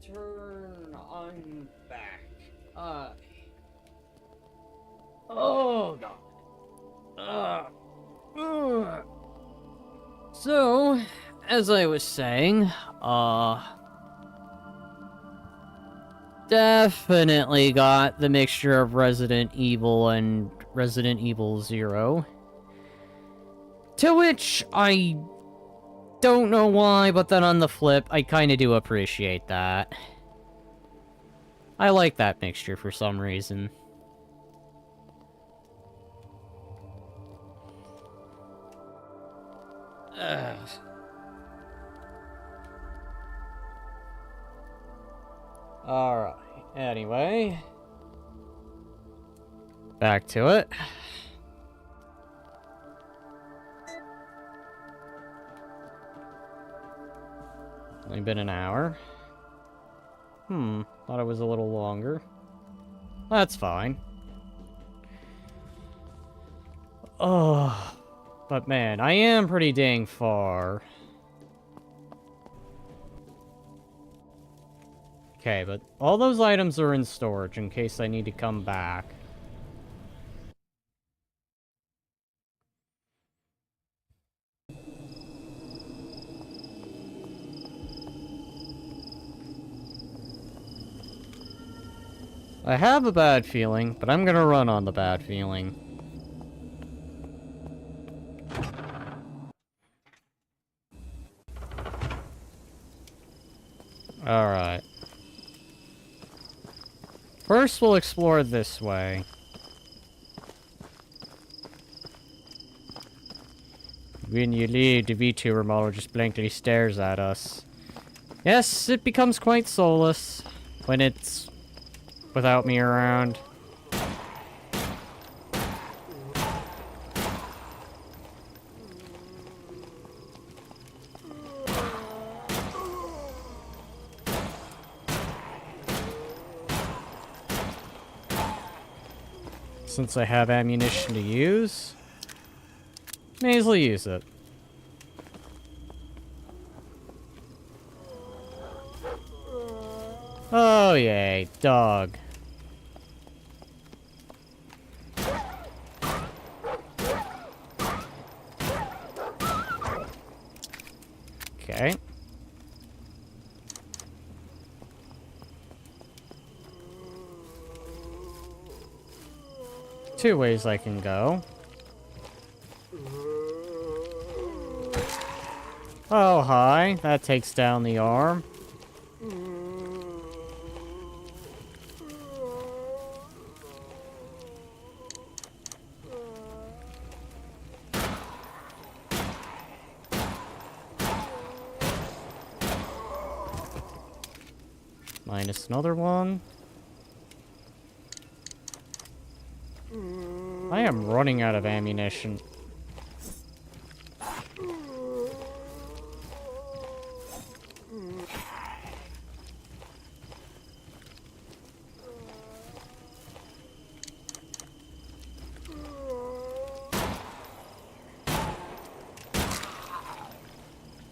return. I'm back. Oh god. So, as I was saying, definitely got the mixture of Resident Evil and Resident Evil 0. To which I don't know why, but then on the flip, I kind of do appreciate that. I like that mixture for some reason. Alright, anyway. Back to it. Only been an hour. Thought it was a little longer. That's fine. Oh, but man, I am pretty dang far. Okay, but all those items are in storage in case I need to come back. I have a bad feeling, but I'm gonna run on the bad feeling. Alright. First, we'll explore this way. When you leave, the VTuber model just blankly stares at us. Yes, it becomes quite soulless when it's without me around. Since I have ammunition to use, may as well use it. Oh yay, dog. Okay. Two ways I can go. Oh, hi. That takes down the arm. Minus another one. I am running out of ammunition.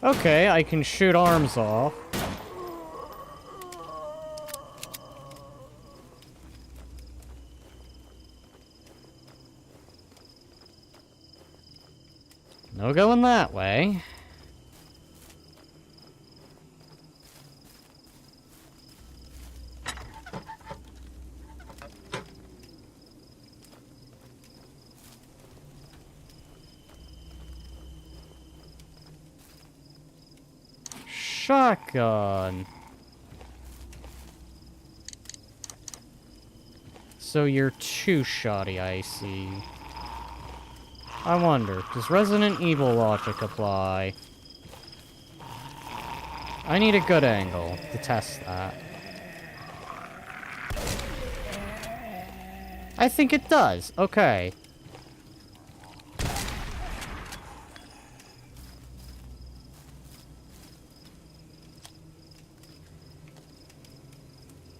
Okay, I can shoot arms off. No going that way. Shotgun. So you're two-shotty, I see. I wonder, does Resident Evil logic apply? I need a good angle to test that. I think it does. Okay.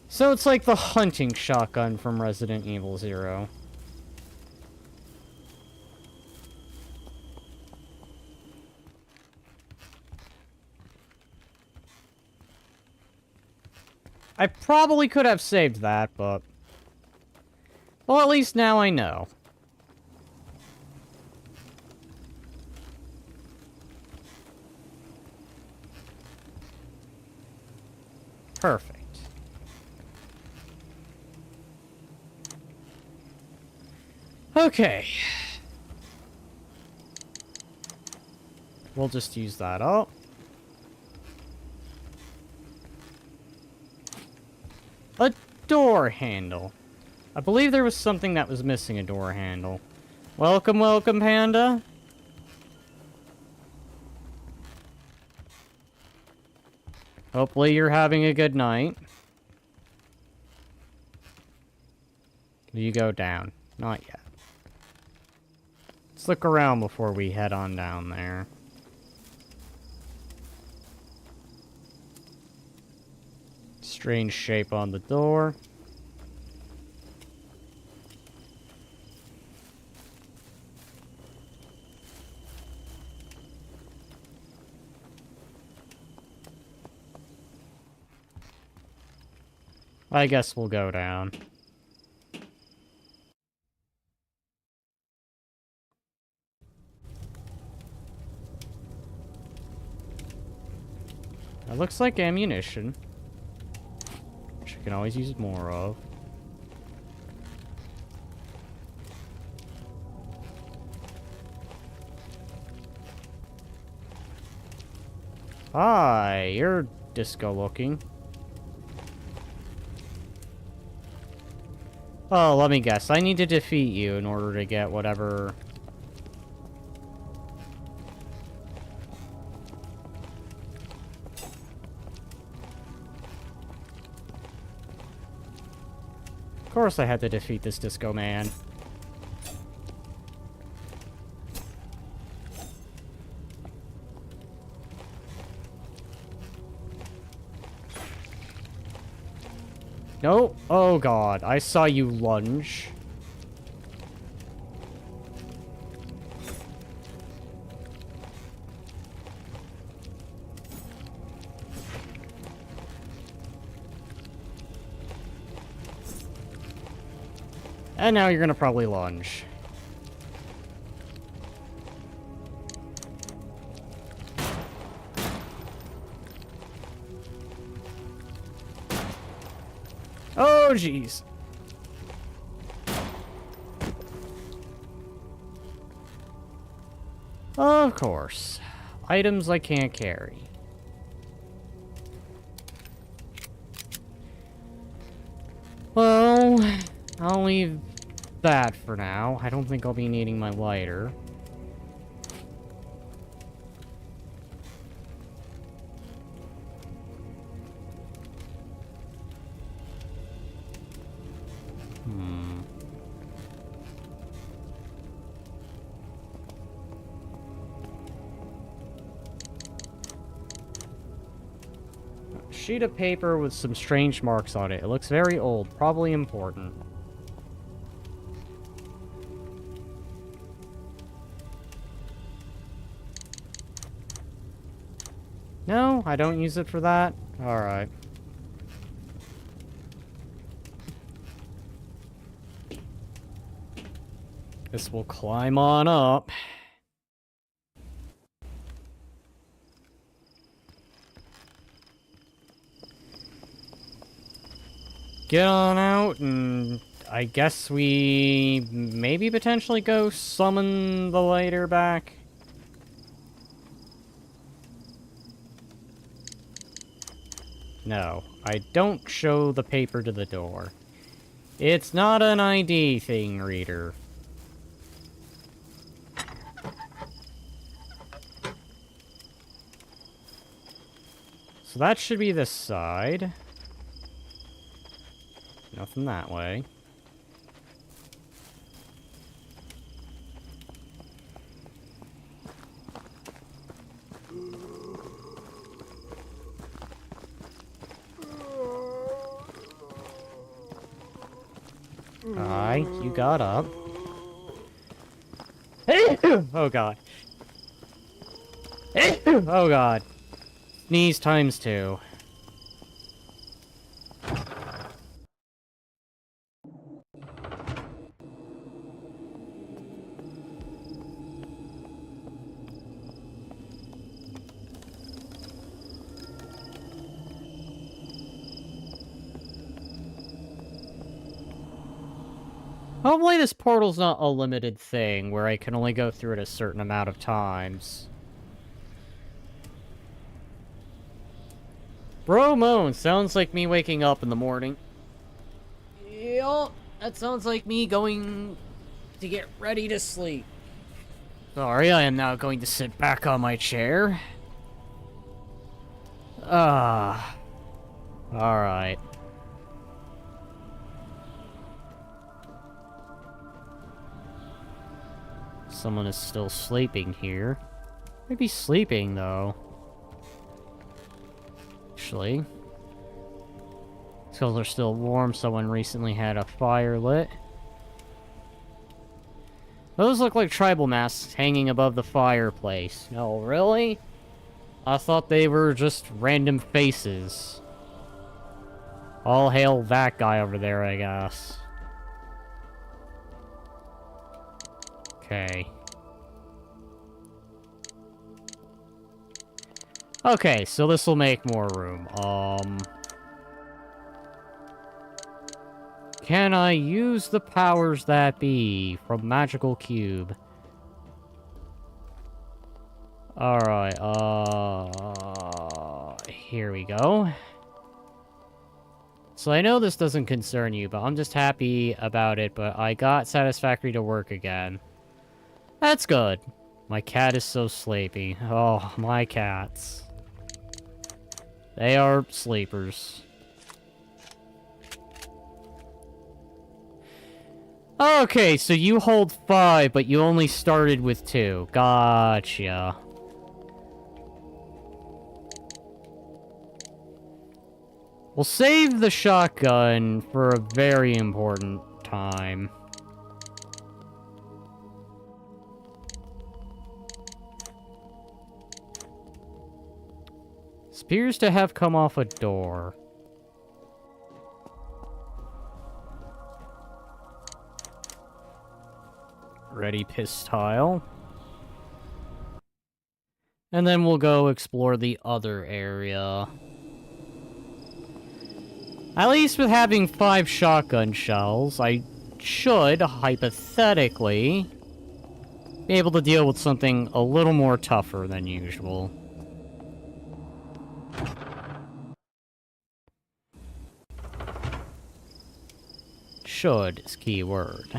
So it's like the hunting shotgun from Resident Evil 0. I probably could have saved that, but... Well, at least now I know. Perfect. Okay. We'll just use that up. A door handle. I believe there was something that was missing a door handle. Welcome, welcome, Panda. Hopefully you're having a good night. You go down. Not yet. Let's look around before we head on down there. Strange shape on the door. I guess we'll go down. That looks like ammunition. Which I can always use more of. Hi, you're disco looking. Oh, let me guess. I need to defeat you in order to get whatever... Of course I had to defeat this disco man. No. Oh god, I saw you lunge. And now you're gonna probably lunge. Oh, jeez. Of course. Items I can't carry. Well, I'll leave that for now. I don't think I'll be needing my lighter. Sheet of paper with some strange marks on it. It looks very old, probably important. No, I don't use it for that? Alright. This will climb on up. Get on out, and I guess we maybe potentially go summon the lighter back. No, I don't show the paper to the door. It's not an ID thing, reader. So that should be this side. Nothing that way. Hi, you got up. Oh god. Oh god. Sneeze times 2. Hopefully this portal's not a limited thing where I can only go through it a certain amount of times. Bro moan sounds like me waking up in the morning. Yup, that sounds like me going to get ready to sleep. Sorry, I am now going to sit back on my chair. Alright. Someone is still sleeping here. Maybe sleeping, though. Actually. Because they're still warm, someone recently had a fire lit. Those look like tribal masks hanging above the fireplace. No, really? I thought they were just random faces. All hail that guy over there, I guess. Okay. Okay, so this will make more room. Can I use the powers that be from Magical Cube? Alright, here we go. So I know this doesn't concern you, but I'm just happy about it, but I got Satisfactory to work again. That's good. My cat is so sleepy. Oh, my cats. They are sleepers. Okay, so you hold 5, but you only started with 2. Gotcha. We'll save the shotgun for a very important time. This appears to have come off a door. Ready pistol. And then we'll go explore the other area. At least with having 5 shotgun shells, I should, hypothetically, be able to deal with something a little more tougher than usual. Should is key word.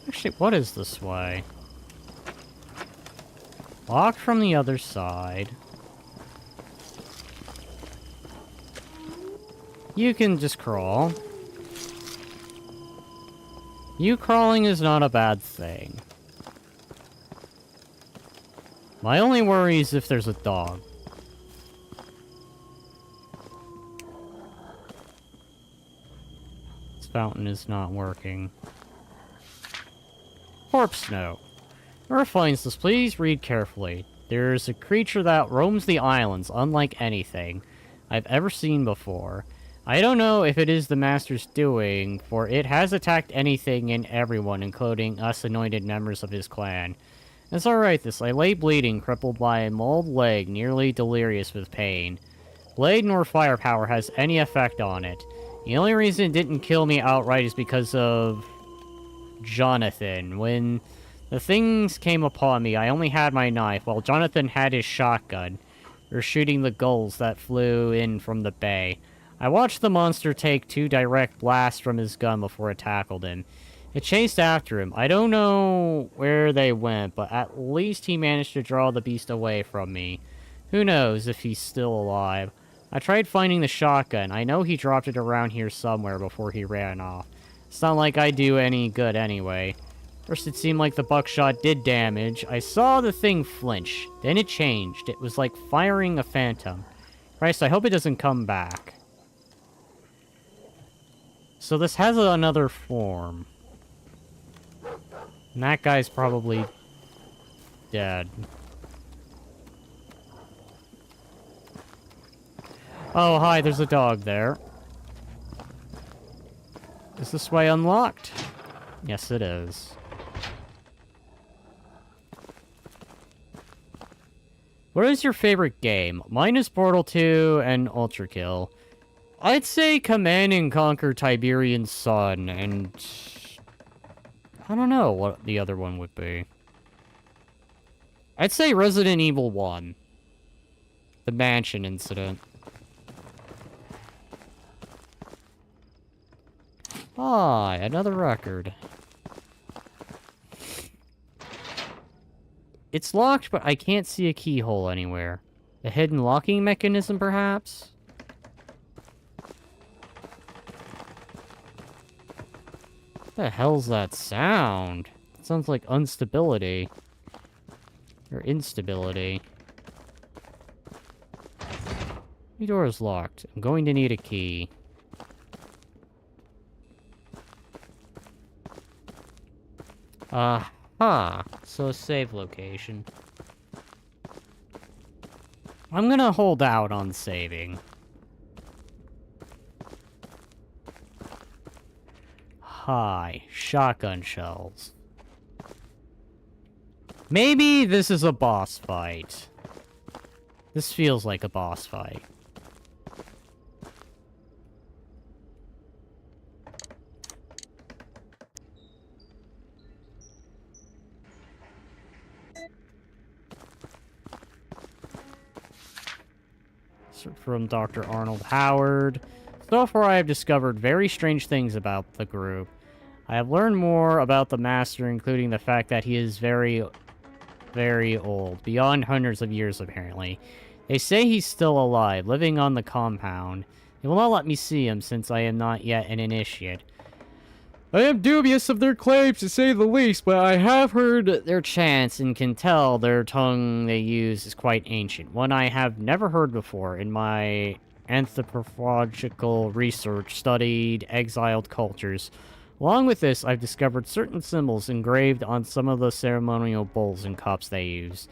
Actually, what is this way? Locked from the other side. You can just crawl. You crawling is not a bad thing. My only worry is if there's a dog. This fountain is not working. Corpse note. Whoever finds this, please read carefully. There's a creature that roams the islands unlike anything I've ever seen before. I don't know if it is the Master's doing, for it has attacked anything and everyone, including us anointed members of his clan. It's alright, this. I lay bleeding, crippled by a mauled leg, nearly delirious with pain. Blade nor firepower has any effect on it. The only reason it didn't kill me outright is because of Jonathan. When the things came upon me, I only had my knife, while Jonathan had his shotgun, or shooting the gulls that flew in from the bay. I watched the monster take 2 direct blasts from his gun before it tackled him. It chased after him. I don't know where they went, but at least he managed to draw the beast away from me. Who knows if he's still alive. I tried finding the shotgun. I know he dropped it around here somewhere before he ran off. It's not like I do any good anyway. First it seemed like the buckshot did damage. I saw the thing flinch. Then it changed. It was like firing a phantom. Christ, I hope it doesn't come back. So this has another form. And that guy's probably dead. Oh, hi, there's a dog there. Is this way unlocked? Yes, it is. What is your favorite game? Mine is Portal 2 and Ultra Kill. I'd say Command and Conquer Tiberian Sun, and... I don't know what the other one would be. I'd say Resident Evil 1. The mansion incident. Ah, another record. It's locked, but I can't see a keyhole anywhere. A hidden locking mechanism, perhaps? What the hell's that sound? It sounds like instability. Or instability. The door is locked. I'm going to need a key. Aha! So a save location. I'm gonna hold out on saving. Hi, shotgun shells. Maybe this is a boss fight. This feels like a boss fight. From Dr. Arnold Howard. So far, I have discovered very strange things about the group. I have learned more about the Master, including the fact that he is very, very old. Beyond hundreds of years, apparently. They say he's still alive, living on the compound. They will not let me see him, since I am not yet an initiate. I am dubious of their claims, to say the least, but I have heard their chants and can tell their tongue they use is quite ancient, one I have never heard before. In my anthropological research, studied exiled cultures. Along with this, I've discovered certain symbols engraved on some of the ceremonial bowls and cups they use.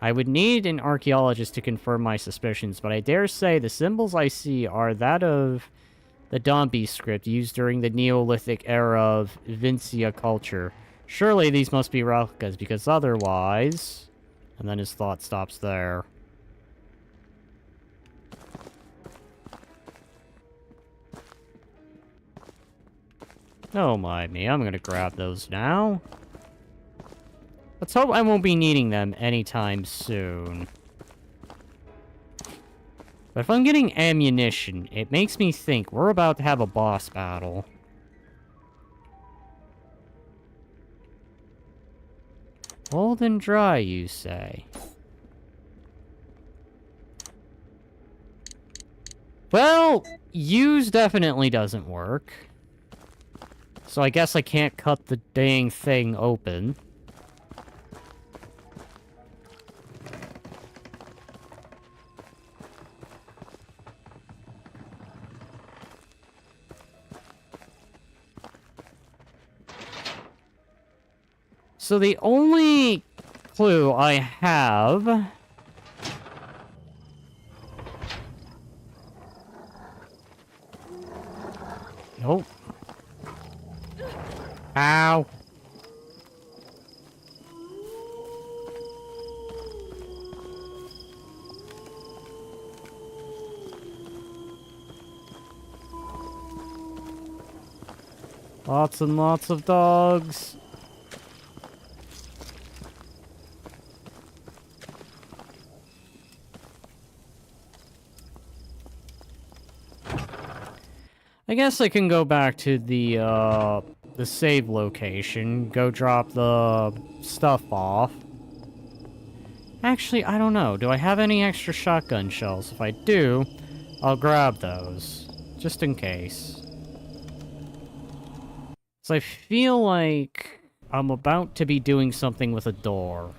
I would need an archaeologist to confirm my suspicions, but I dare say the symbols I see are that of the Dombi script used during the Neolithic era of Vincia culture. Surely these must be replicas, because otherwise... And then his thought stops there. Don't mind me, I'm gonna grab those now. Let's hope I won't be needing them anytime soon. But if I'm getting ammunition, it makes me think we're about to have a boss battle. Old and dry, you say? Well, use definitely doesn't work. So I guess I can't cut the dang thing open. So the only clue I have... Nope. Ow. Lots and lots of dogs. I guess I can go back to the save location, go drop the stuff off. Actually, I don't know. Do I have any extra shotgun shells? If I do, I'll grab those, just in case. So I feel like I'm about to be doing something with a door.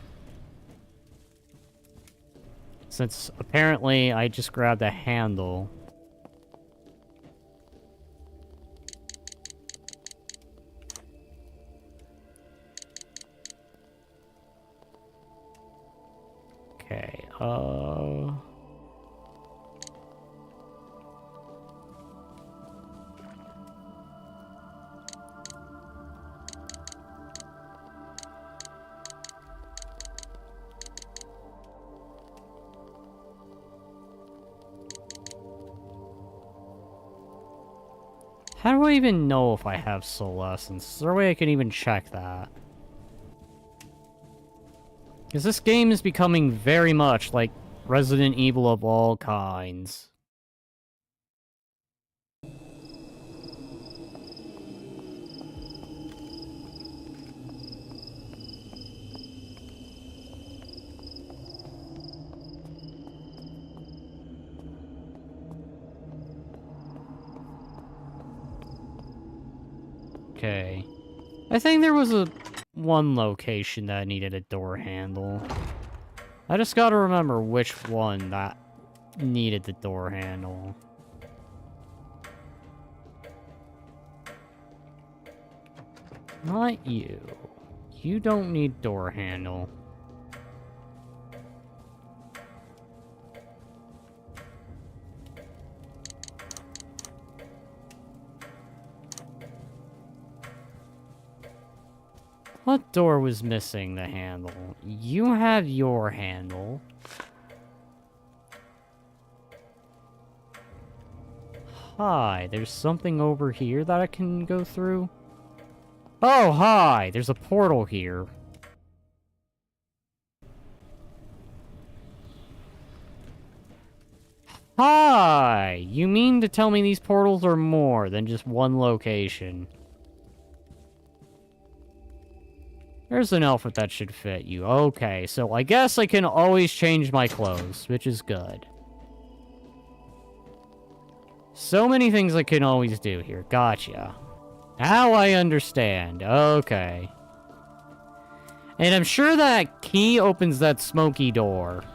Since apparently I just grabbed a handle. Okay, How do I even know if I have soul essence? Is there a way I can even check that? Because this game is becoming very much like Resident Evil of all kinds. Okay. I think there was one location that needed a door handle. I just gotta remember which one that needed the door handle. Not you. You don't need door handle. What door was missing the handle? You have your handle. Hi, there's something over here that I can go through? Oh, hi! There's a portal here. Hi! You mean to tell me these portals are more than just one location? There's an outfit that should fit you. Okay, so I guess I can always change my clothes, which is good. So many things I can always do here. Gotcha. Now I understand. Okay. And I'm sure that key opens that smoky door.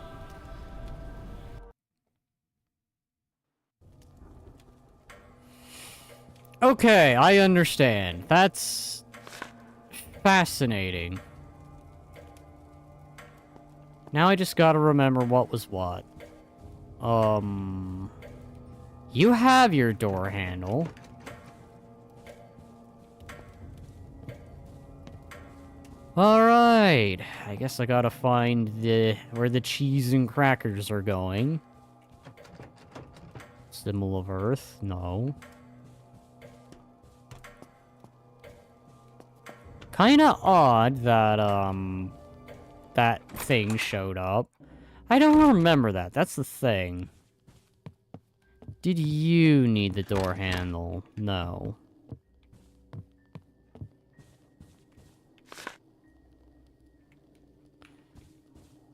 Okay, I understand. That's fascinating. Now I just gotta remember what was what. You have your door handle. Alright. I guess I gotta find where the cheese and crackers are going. Symbol of Earth? No. Kinda odd that, that thing showed up. I don't remember that. That's the thing. Did you need the door handle? No.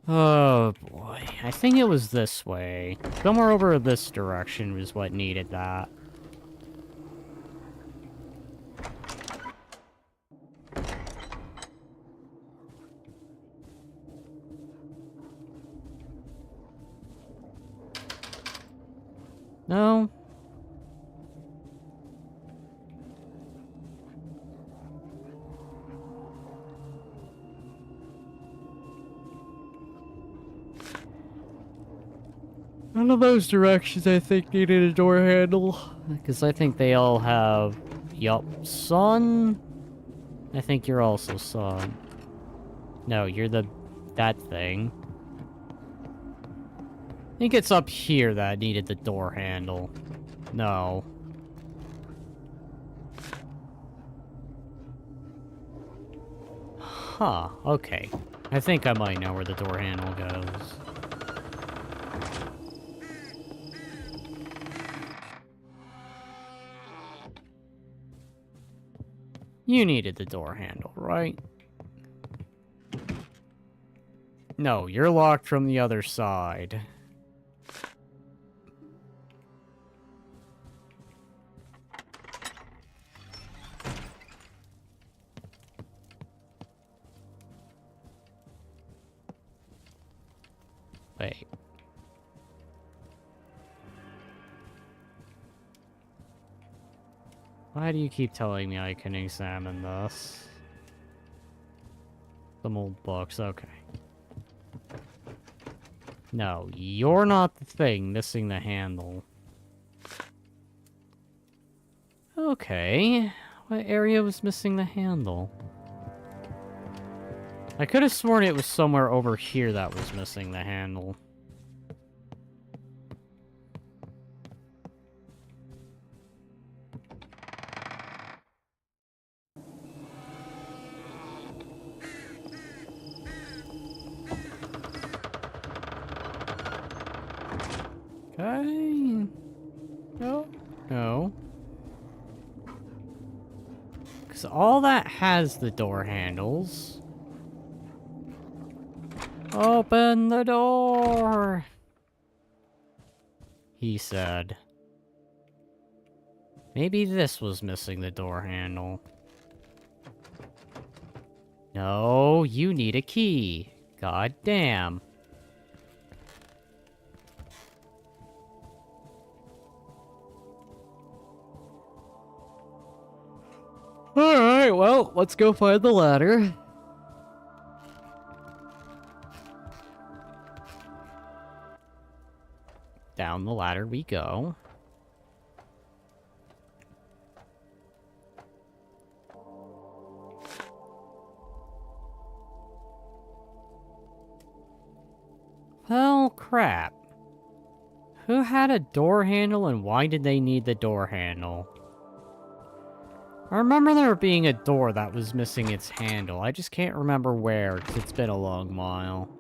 Oh, boy. I think it was this way. Somewhere over this direction was what needed that. No? None of those directions I think needed a door handle. Because I think they all have... Yup. Sun? I think you're also sun. No, you're that thing. I think it's up here that needed the door handle. No. Huh, okay. I think I might know where the door handle goes. You needed the door handle, right? No, you're locked from the other side. Wait. Why do you keep telling me I can examine this? Some old books, okay. No, you're not the thing missing the handle. Okay. What area was missing the handle? I could have sworn it was somewhere over here that was missing the handle. Okay. No. No. Because all that has the door handles. Open the door! He said. Maybe this was missing the door handle. No, you need a key. God damn. Alright, well, let's go find the ladder. Down the ladder we go. Well, crap. Who had a door handle and why did they need the door handle? I remember there being a door that was missing its handle. I just can't remember where, because it's been a long while.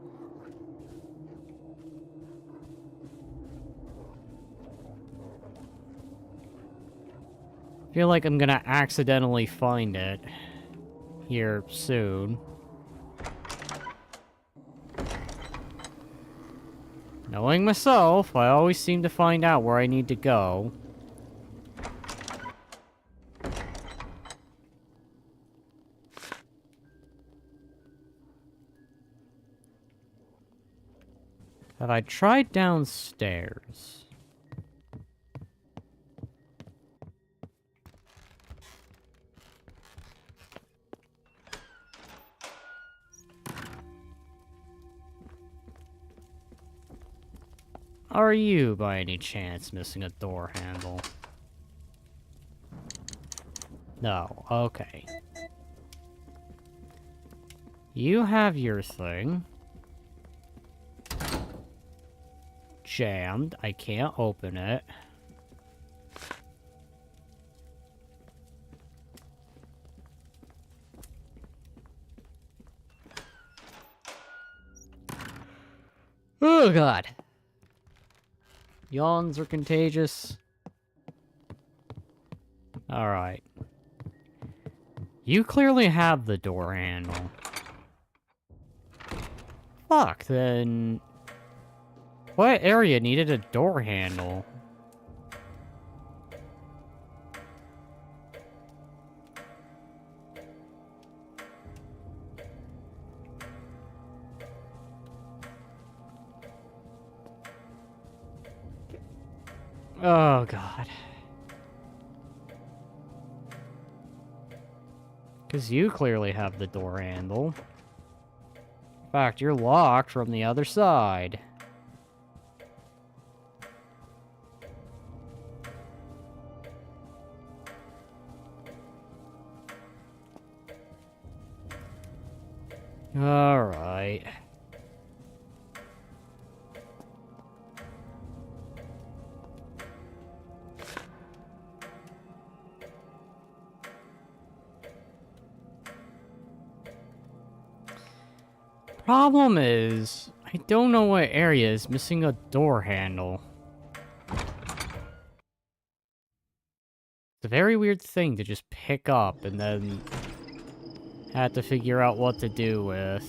I feel like I'm gonna accidentally find it here soon. Knowing myself, I always seem to find out where I need to go. Have I tried downstairs? Are you, by any chance, missing a door handle? No, okay. You have your thing. Jammed. I can't open it. Oh, God. Yawns are contagious. Alright. You clearly have the door handle. Fuck, then... what area needed a door handle? Oh, God. Because you clearly have the door handle. In fact, you're locked from the other side. Alright. Problem is, I don't know what area is missing a door handle. It's a very weird thing to just pick up and then have to figure out what to do with.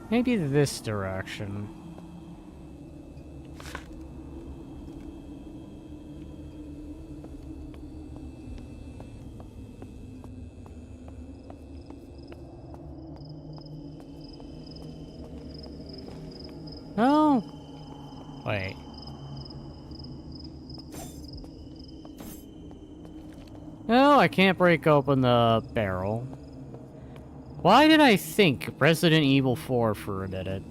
Maybe this direction. Oh. Wait. No, I can't break open the barrel. Why did I think Resident Evil 4 for a minute?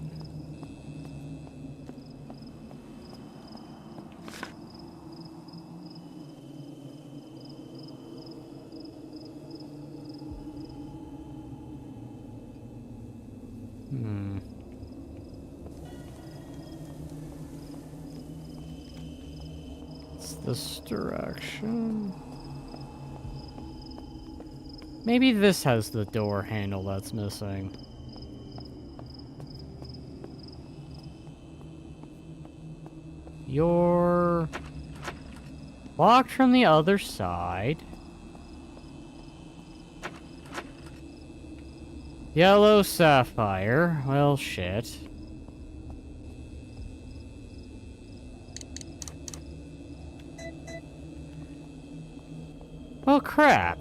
It's this direction. Maybe this has the door handle that's missing. You're locked from the other side. Yellow sapphire. Well, shit. Well, crap.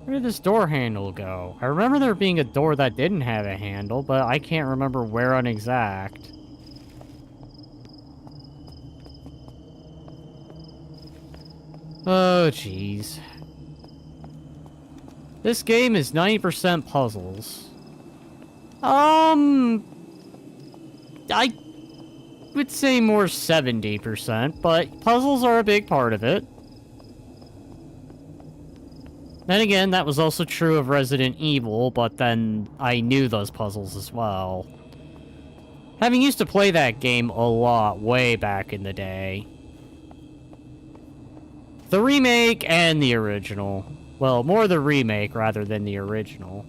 Where did this door handle go? I remember there being a door that didn't have a handle, but I can't remember where on exact. Oh, jeez. This game is 90% puzzles. I would say more 70%, but puzzles are a big part of it. Then again, that was also true of Resident Evil, but then I knew those puzzles as well. Having used to play that game a lot way back in the day. The remake and the original. Well, more the remake rather than the original.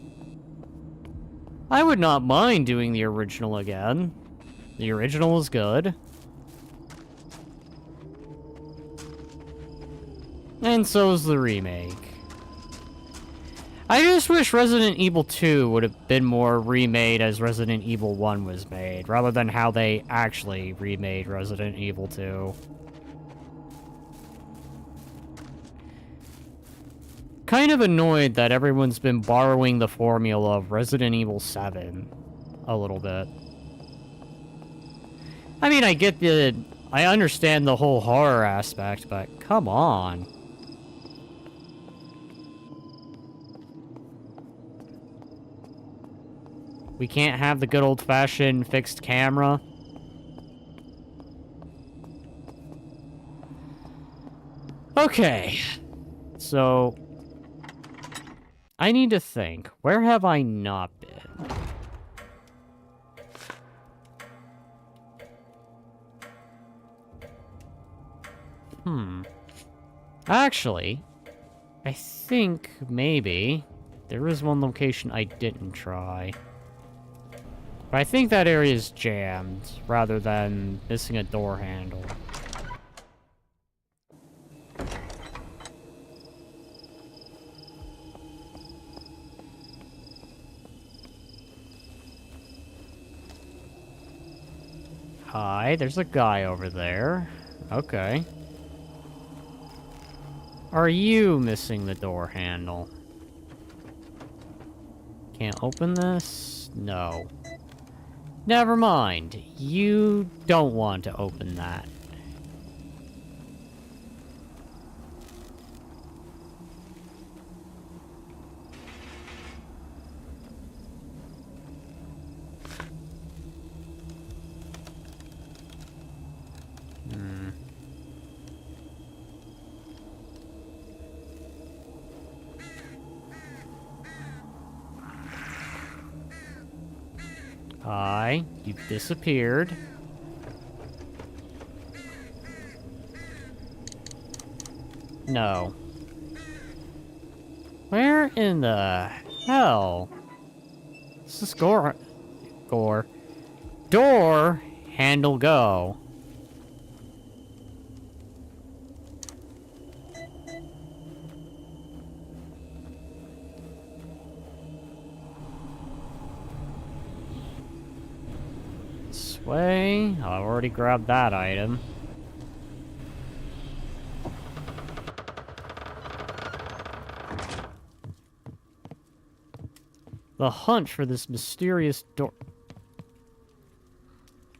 I would not mind doing the original again. The original is good. And so is the remake. I just wish Resident Evil 2 would have been more remade as Resident Evil 1 was made, rather than how they actually remade Resident Evil 2. Kind of annoyed that everyone's been borrowing the formula of Resident Evil 7 a little bit. I mean, I understand the whole horror aspect, but come on. We can't have the good old-fashioned fixed camera. Okay. So, I need to think. Where have I not been? Actually, I think maybe there is one location I didn't try. But I think that area is jammed, rather than missing a door handle. Hi, there's a guy over there. Okay. Are you missing the door handle? Can't open this? No. Never mind. You don't want to open that. Hi, you've disappeared. No. Where in the hell? This is Door handle go. Way. I already grabbed that item. The hunt for this mysterious door.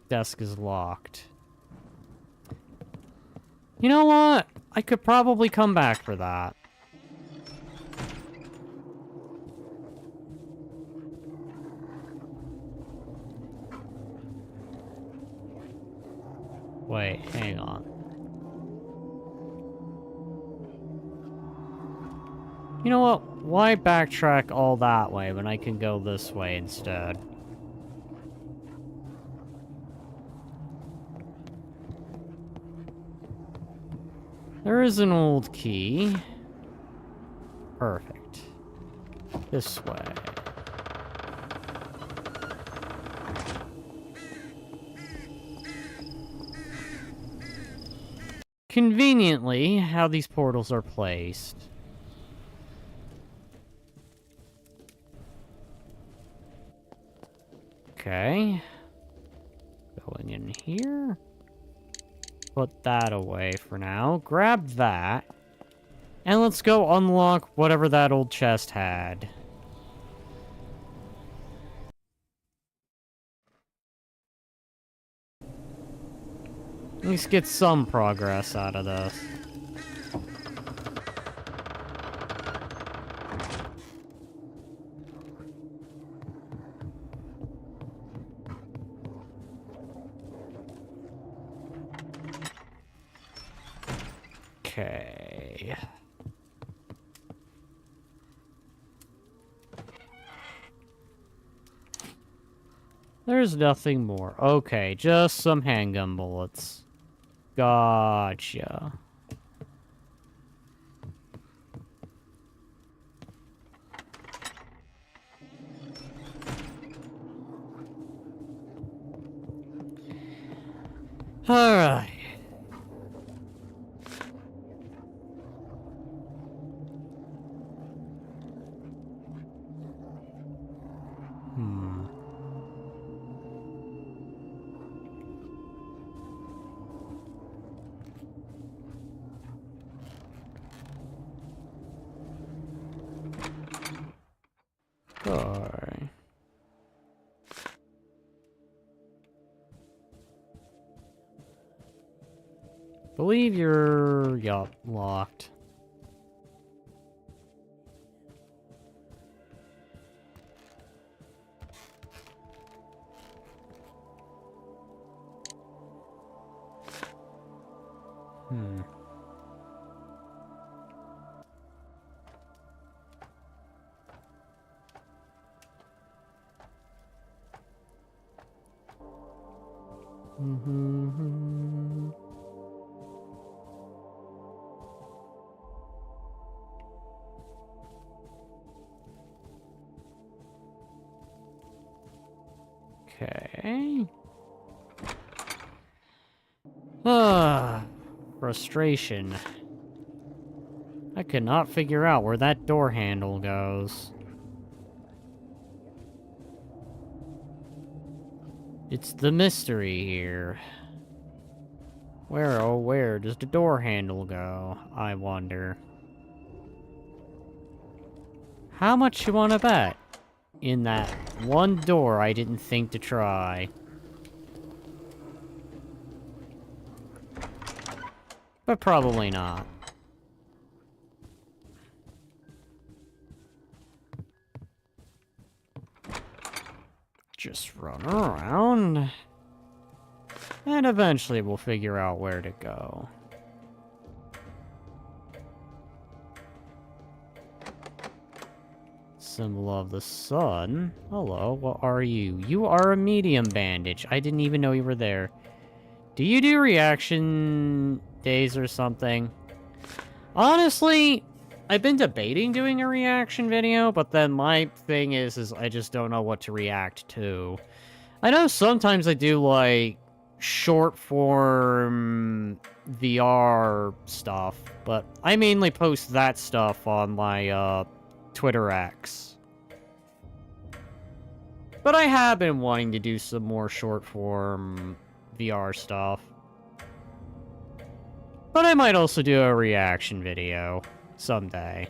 Desk is locked. You know what? I could probably come back for that. Wait, hang on. You know what? Why backtrack all that way when I can go this way instead? There is an old key. Perfect. This way. Conveniently, how these portals are placed. Okay. Going in here. Put that away for now. Grab that. And let's go unlock whatever that old chest had. At least get some progress out of this. Okay. There's nothing more. Okay, just some handgun bullets. Gotcha. Alright. Sorry. Believe you're... yup, locked. Okay. Frustration. I could not figure out where that door handle goes. It's the mystery here. Where, oh where does the door handle go, I wonder? How much you wanna bet? In that one door I didn't think to try. But probably not. Just run around. And eventually we'll figure out where to go. Symbol of the sun. Hello, what are you? You are a medium bandage. I didn't even know you were there. Do you do reaction days or something? Honestly, I've been debating doing a reaction video, but then my thing is I just don't know what to react to. I know sometimes I do, like, short-form VR stuff, but I mainly post that stuff on my, Twitter X. But I have been wanting to do some more short-form VR stuff. But I might also do a reaction video someday.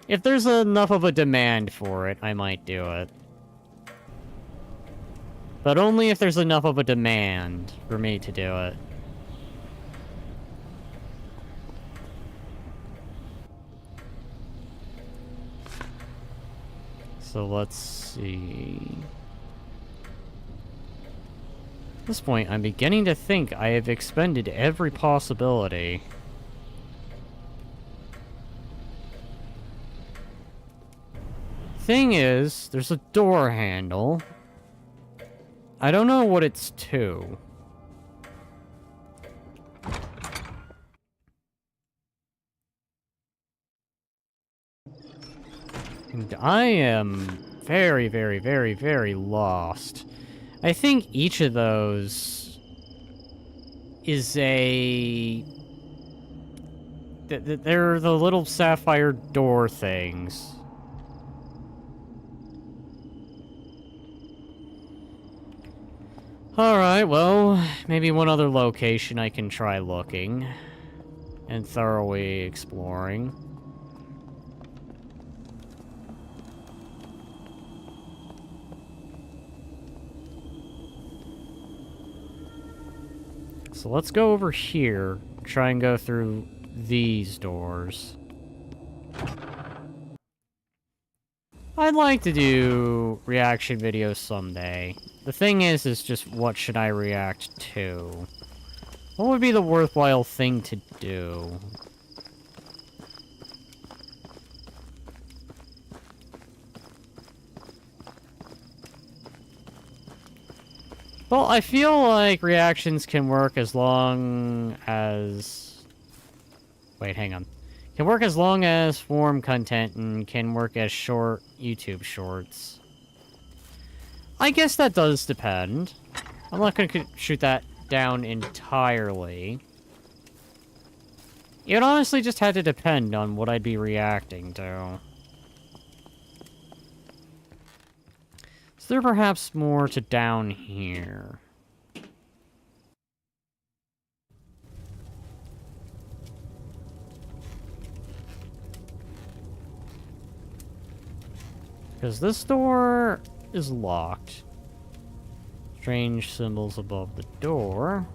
If there's enough of a demand for it, I might do it. But only if there's enough of a demand for me to do it. So let's see. At this point, I'm beginning to think I have expended every possibility. Thing is, there's a door handle. I don't know what it's to. And I am very, very, very, very lost. I think each of those is a... They're the little sapphire door things. Alright, well, maybe one other location I can try looking and thoroughly exploring. So let's go over here, try and go through these doors. I'd like to do reaction videos someday. The thing is just what should I react to? What would be the worthwhile thing to do? Well, I feel like reactions can work as long as... Wait, hang on. Can work as long as forum content and can work as short YouTube shorts. I guess that does depend. I'm not going to shoot that down entirely. It honestly just had to depend on what I'd be reacting to. Is there perhaps more to down here? Because this door is locked. Strange symbols above the door.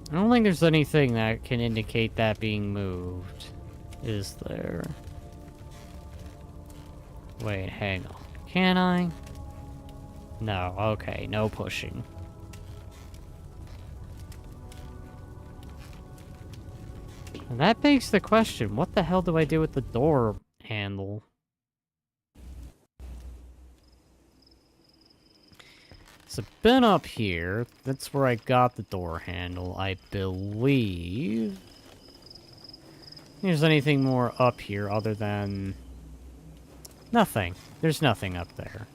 I don't think there's anything that can indicate that being moved. Is there? Wait, hang on. Can I? No, okay, no pushing. And that begs the question, what the hell do I do with the door handle? So I've been up here. That's where I got the door handle, I believe. There's anything more up here other than... Nothing. There's nothing up there.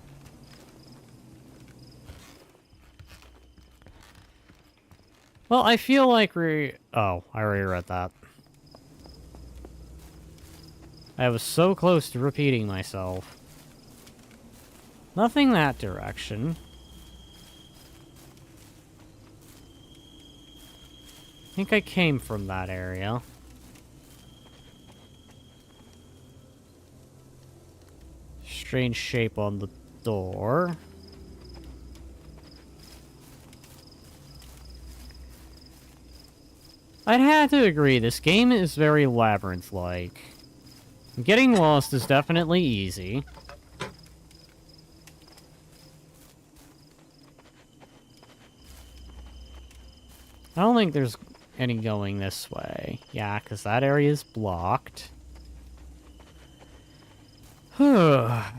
Well, I feel like Oh, I already read that. I was so close to repeating myself. Nothing that direction. I think I came from that area. Strange shape on the door. I'd have to agree, this game is very labyrinth-like. Getting lost is definitely easy. I don't think there's any going this way. Yeah, because that area is blocked. I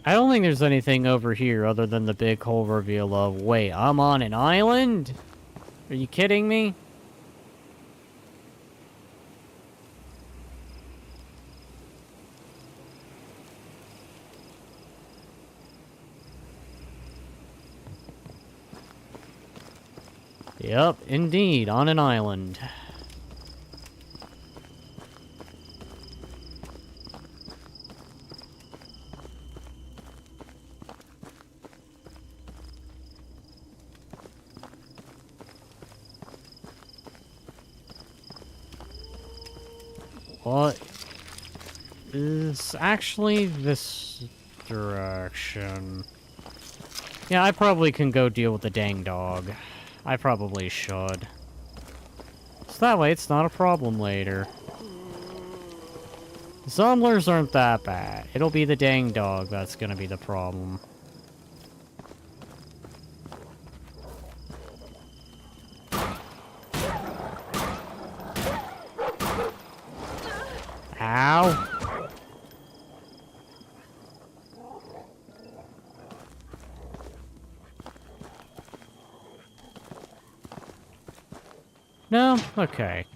don't think there's anything over here other than the big whole reveal of, wait, I'm on an island? Are you kidding me? Yep, indeed, on an island. What is actually this direction? Yeah, I probably can go deal with the dang dog. I probably should. So that way it's not a problem later. Zomblers aren't that bad. It'll be the dang dog that's gonna be the problem. Ow! No? Okay.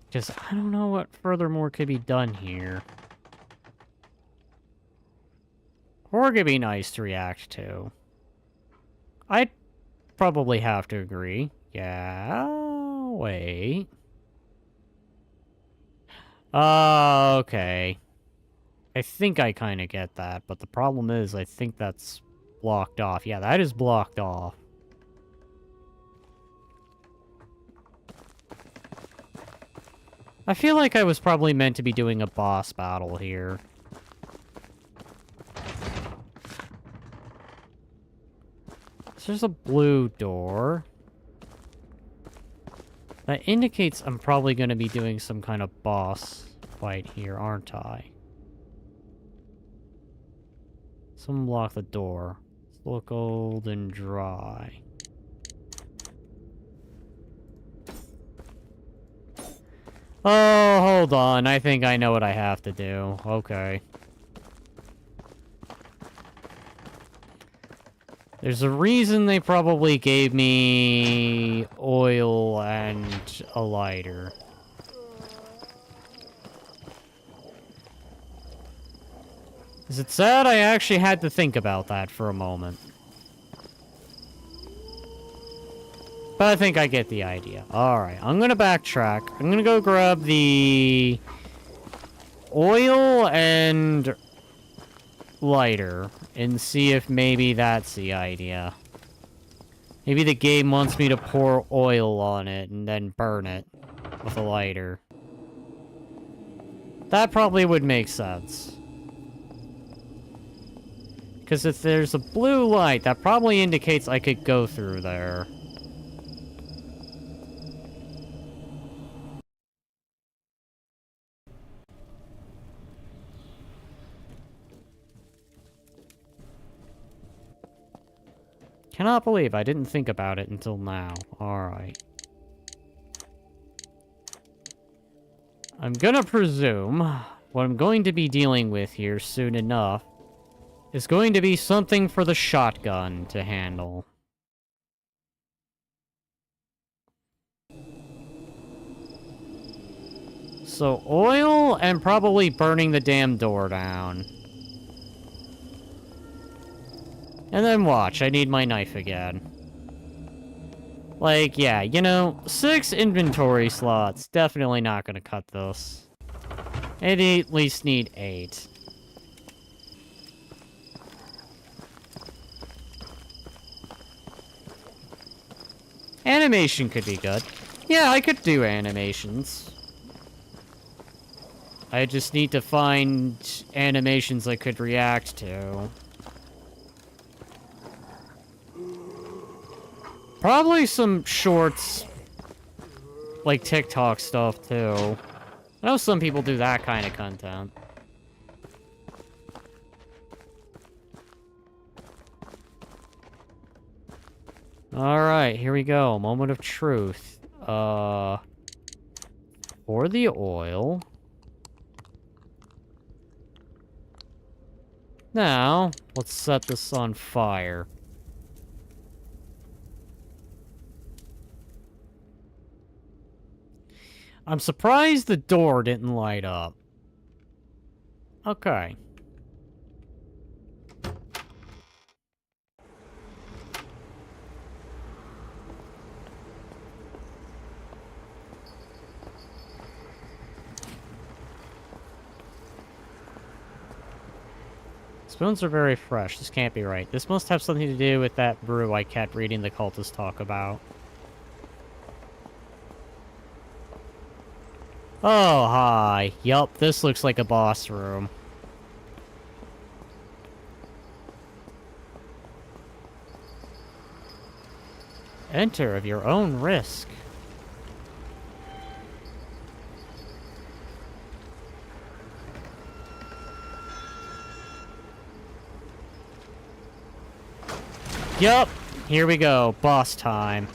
Because I don't know what furthermore could be done here. Or could be nice to react to. I'd probably have to agree. Yeah, wait. Okay. I think I kind of get that, but the problem is I think that's blocked off. Yeah, that is blocked off. I feel like I was probably meant to be doing a boss battle here. So there's a blue door. That indicates I'm probably going to be doing some kind of boss fight here, aren't I? Someone block the door. Let's look old and dry. Oh, hold on. I think I know what I have to do. Okay. There's a reason they probably gave me oil and a lighter. Is it sad? I actually had to think about that for a moment. But I think I get the idea. Alright, I'm gonna backtrack. I'm gonna go grab the oil and lighter and see if maybe that's the idea. Maybe the game wants me to pour oil on it and then burn it with a lighter. That probably would make sense. Because if there's a blue light, that probably indicates I could go through there. Cannot believe I didn't think about it until now. Alright. I'm gonna presume what I'm going to be dealing with here soon enough is going to be something for the shotgun to handle. So oil and probably burning the damn door down. And then watch, I need my knife again. Like, yeah, you know, 6 inventory slots. Definitely not gonna cut this. I'd at least need 8. Animation could be good. Yeah, I could do animations. I just need to find animations I could react to. Probably some shorts, like TikTok stuff, too. I know some people do that kind of content. Alright, here we go. Moment of truth. Pour the oil. Now, let's set this on fire. I'm surprised the door didn't light up. Okay. Spoons are very fresh. This can't be right. This must have something to do with that brew I kept reading the cultists talk about. Oh, hi. Yup, this looks like a boss room. Enter of your own risk. Yup, here we go. Boss time.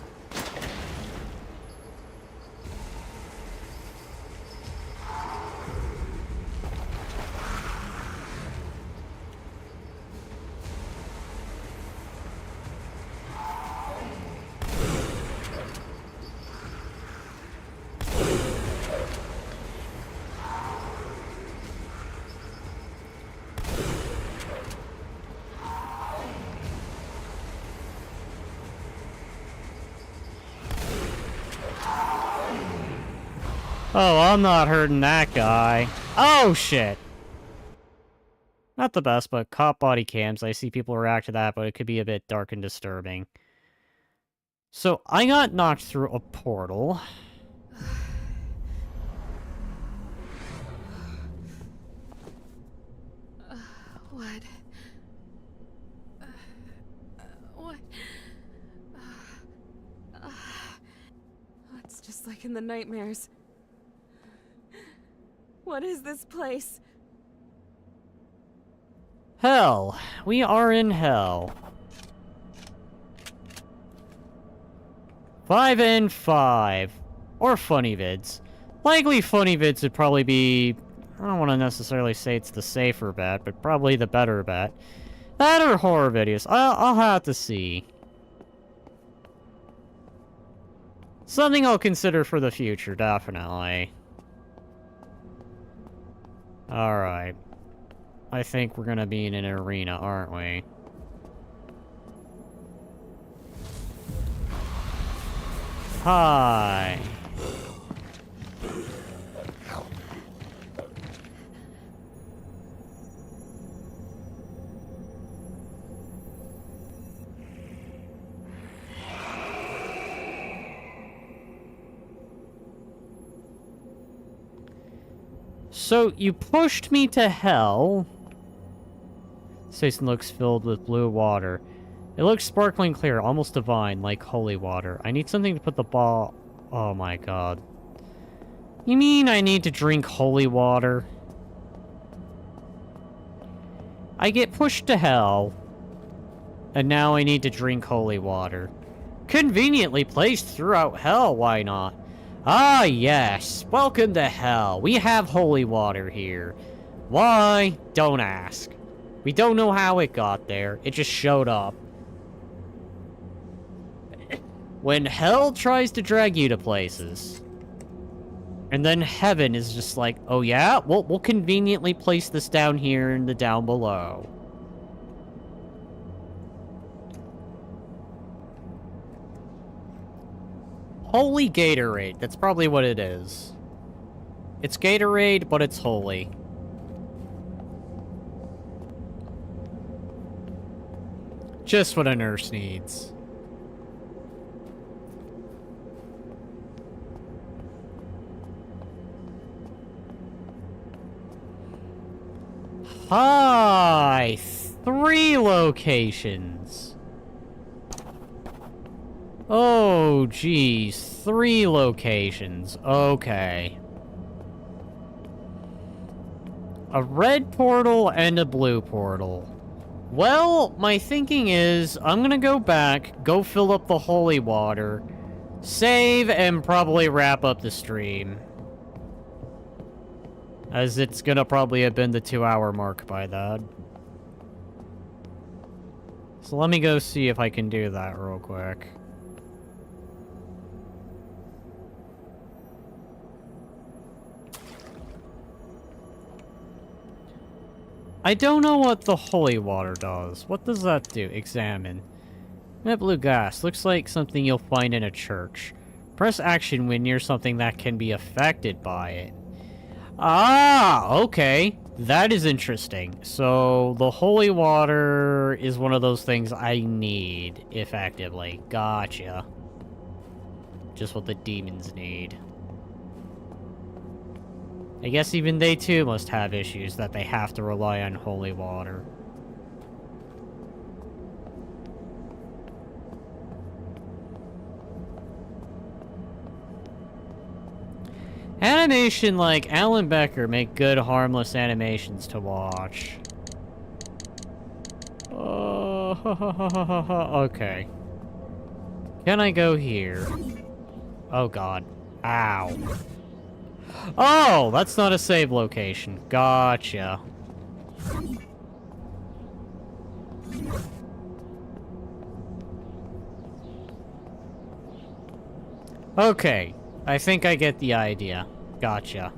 Oh, I'm not hurting that guy. Oh, shit. Not the best, but cop body cams. I see people react to that, but it could be a bit dark and disturbing. So, I got knocked through a portal. What? What? It's just like in the nightmares. What is this place? Hell. We are in hell. 5 and 5. Or funny vids. Likely funny vids would probably be... I don't want to necessarily say it's the safer bet, but probably the better bet. That or horror videos. I'll have to see. Something I'll consider for the future, definitely. Alright. I think we're gonna be in an arena, aren't we? Hi. So, you pushed me to hell. Station looks filled with blue water. It looks sparkling clear, almost divine, like holy water. I need something to put the ball... Oh my god. You mean I need to drink holy water? I get pushed to hell. And now I need to drink holy water. Conveniently placed throughout hell, why not? Ah, yes. Welcome to hell. We have holy water here. Why? Don't ask. We don't know how it got there. It just showed up. When hell tries to drag you to places, and then heaven is just like, oh yeah? We'll conveniently place this down here in the down below. Holy Gatorade. That's probably what it is. It's Gatorade, but it's holy. Just what a nurse needs. Hi! 3 locations. Oh, geez. 3 locations. Okay. A red portal and a blue portal. Well, my thinking is, I'm gonna go back, go fill up the holy water, save, and probably wrap up the stream. As it's gonna probably have been the 2-hour mark by that. So let me go see if I can do that real quick. I don't know what the holy water does. What does that do? Examine. That blue gas looks like something you'll find in a church. Press action when near something that can be affected by it. Ah, okay. That is interesting. So, the holy water is one of those things I need, effectively. Gotcha. Just what the demons need. I guess even they too must have issues that they have to rely on holy water. Animation like Alan Becker make good, harmless animations to watch. Okay. Can I go here? Oh god. Ow. Oh, that's not a save location. Gotcha. Okay. I think I get the idea. Gotcha.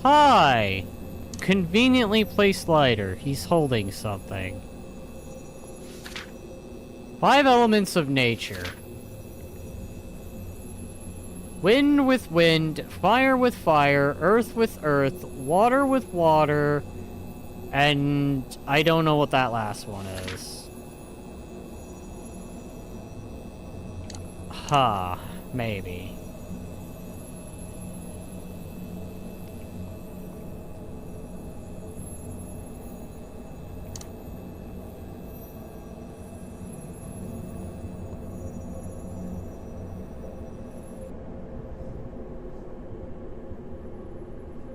Hi! Conveniently placed lighter. He's holding something. 5 elements of nature. Wind with wind, fire with fire, earth with earth, water with water, and I don't know what that last one is. Huh, maybe.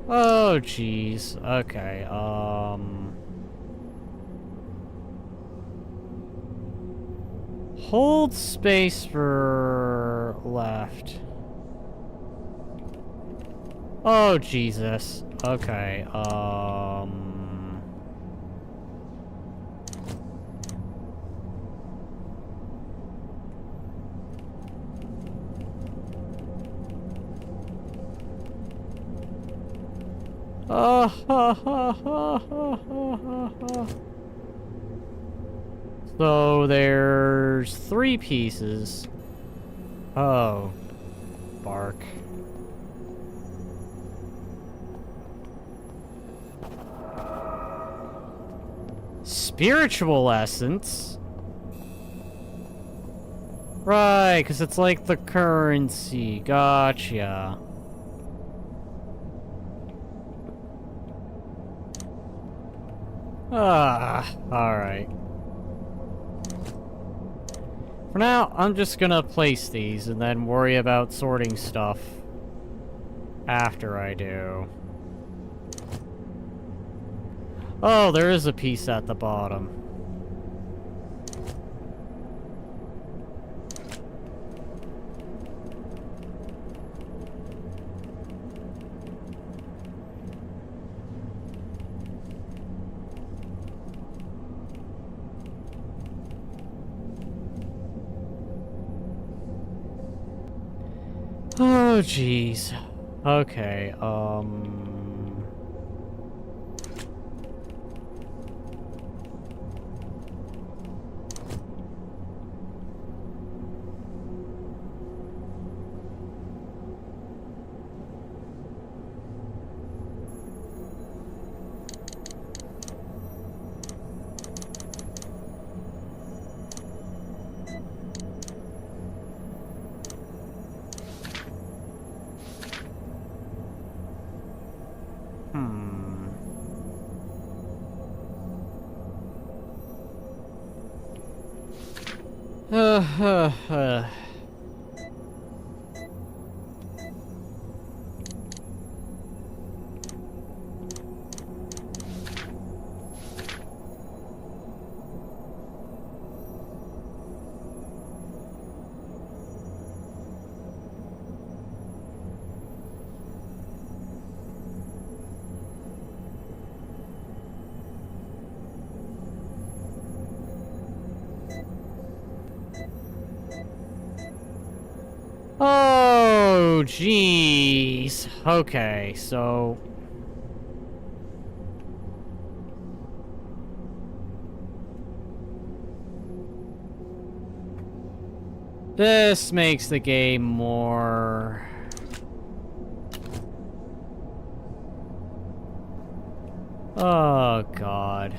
Oh, jeez. Okay, hold space for left. Oh, Jesus. Okay, So there's 3 pieces. Oh, bark. Spiritual essence? Right, because it's like the currency. Gotcha. Alright. For now, I'm just gonna place these and then worry about sorting stuff after I do. Oh, there is a piece at the bottom. Oh, jeez. Okay, Oh, jeez. Okay, so... this makes the game more... oh, God.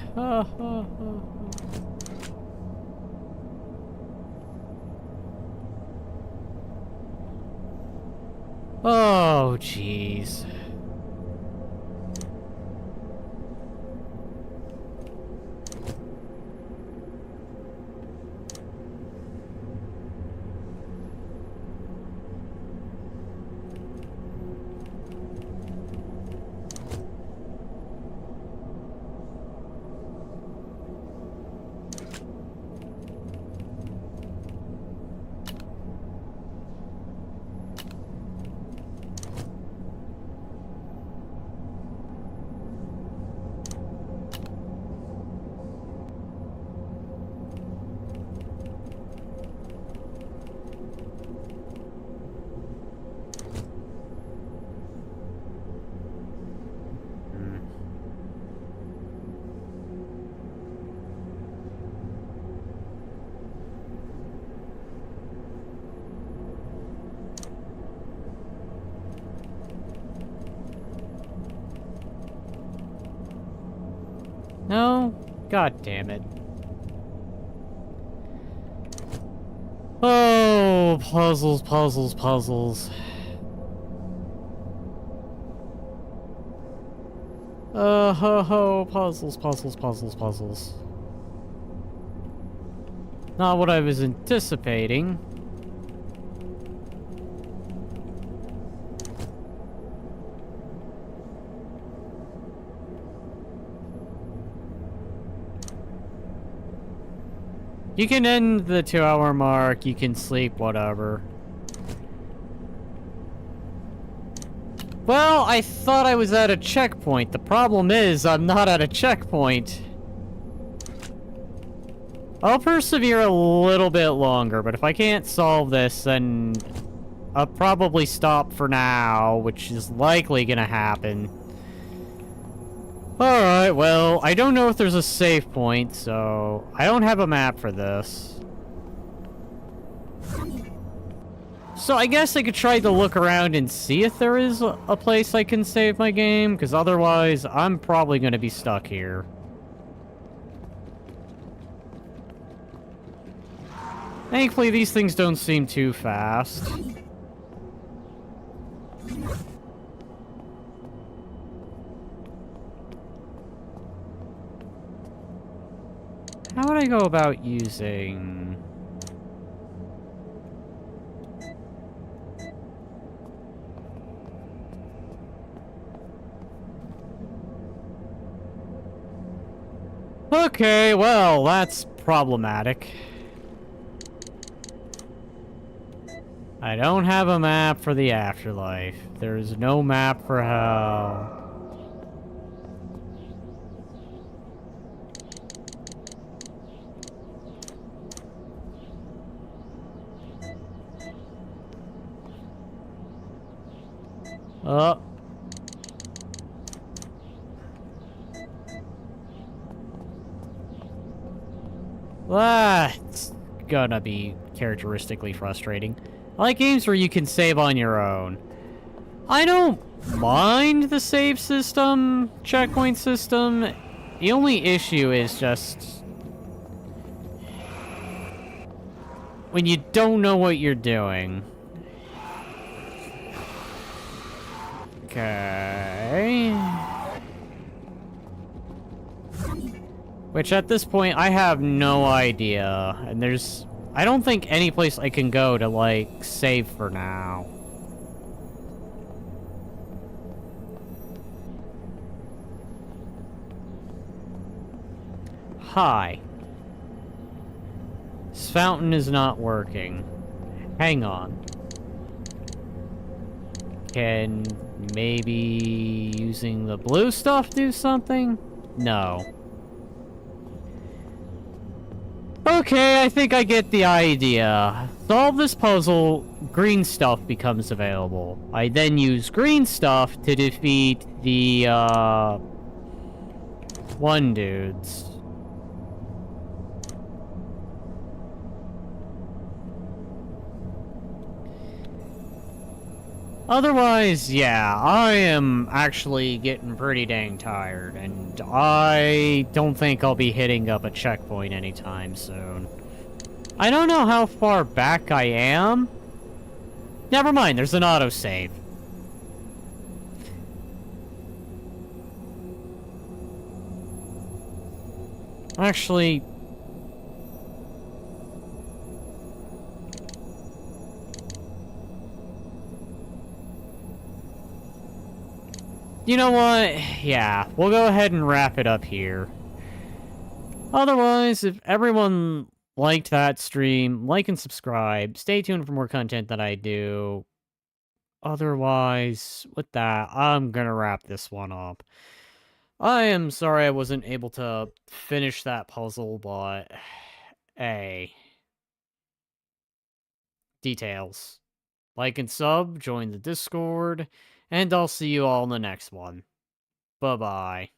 Oh, jeez. No? God damn it. Oh, puzzles, puzzles, puzzles. Puzzles, puzzles, puzzles, puzzles. Not what I was anticipating. You can end the 2-hour mark, you can sleep, whatever. Well, I thought I was at a checkpoint. The problem is, I'm not at a checkpoint. I'll persevere a little bit longer, but if I can't solve this, then I'll probably stop for now, which is likely gonna happen. Alright, well, I don't know if there's a save point, so I don't have a map for this. So I guess I could try to look around and see if there is a place I can save my game, because otherwise I'm probably going to be stuck here. Thankfully, these things don't seem too fast. How would I go about using... Okay, well, that's problematic. I don't have a map for the afterlife. There's no map for hell. Oh. That's gonna be characteristically frustrating. I like games where you can save on your own. I don't mind the save system, checkpoint system. The only issue is just... when you don't know what you're doing. Okay. Which at this point, I have no idea. And there's... I don't think any place I can go to, like, save for now. Hi. This fountain is not working. Hang on. Can maybe using the blue stuff do something? No. Okay, I think I get the idea. Solve this puzzle, green stuff becomes available. I then use green stuff to defeat the, one dudes. Otherwise, yeah, I am actually getting pretty dang tired, and I don't think I'll be hitting up a checkpoint anytime soon. I don't know how far back I am. Never mind, there's an autosave. Actually... you know what? Yeah, we'll go ahead and wrap it up here. Otherwise, if everyone liked that stream, like and subscribe. Stay tuned for more content that I do. Otherwise, with that, I'm gonna wrap this one up. I am sorry I wasn't able to finish that puzzle, but... hey. Details. Like and sub, join the Discord, and I'll see you all in the next one. Bye-bye.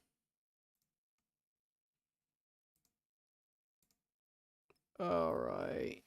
Alright.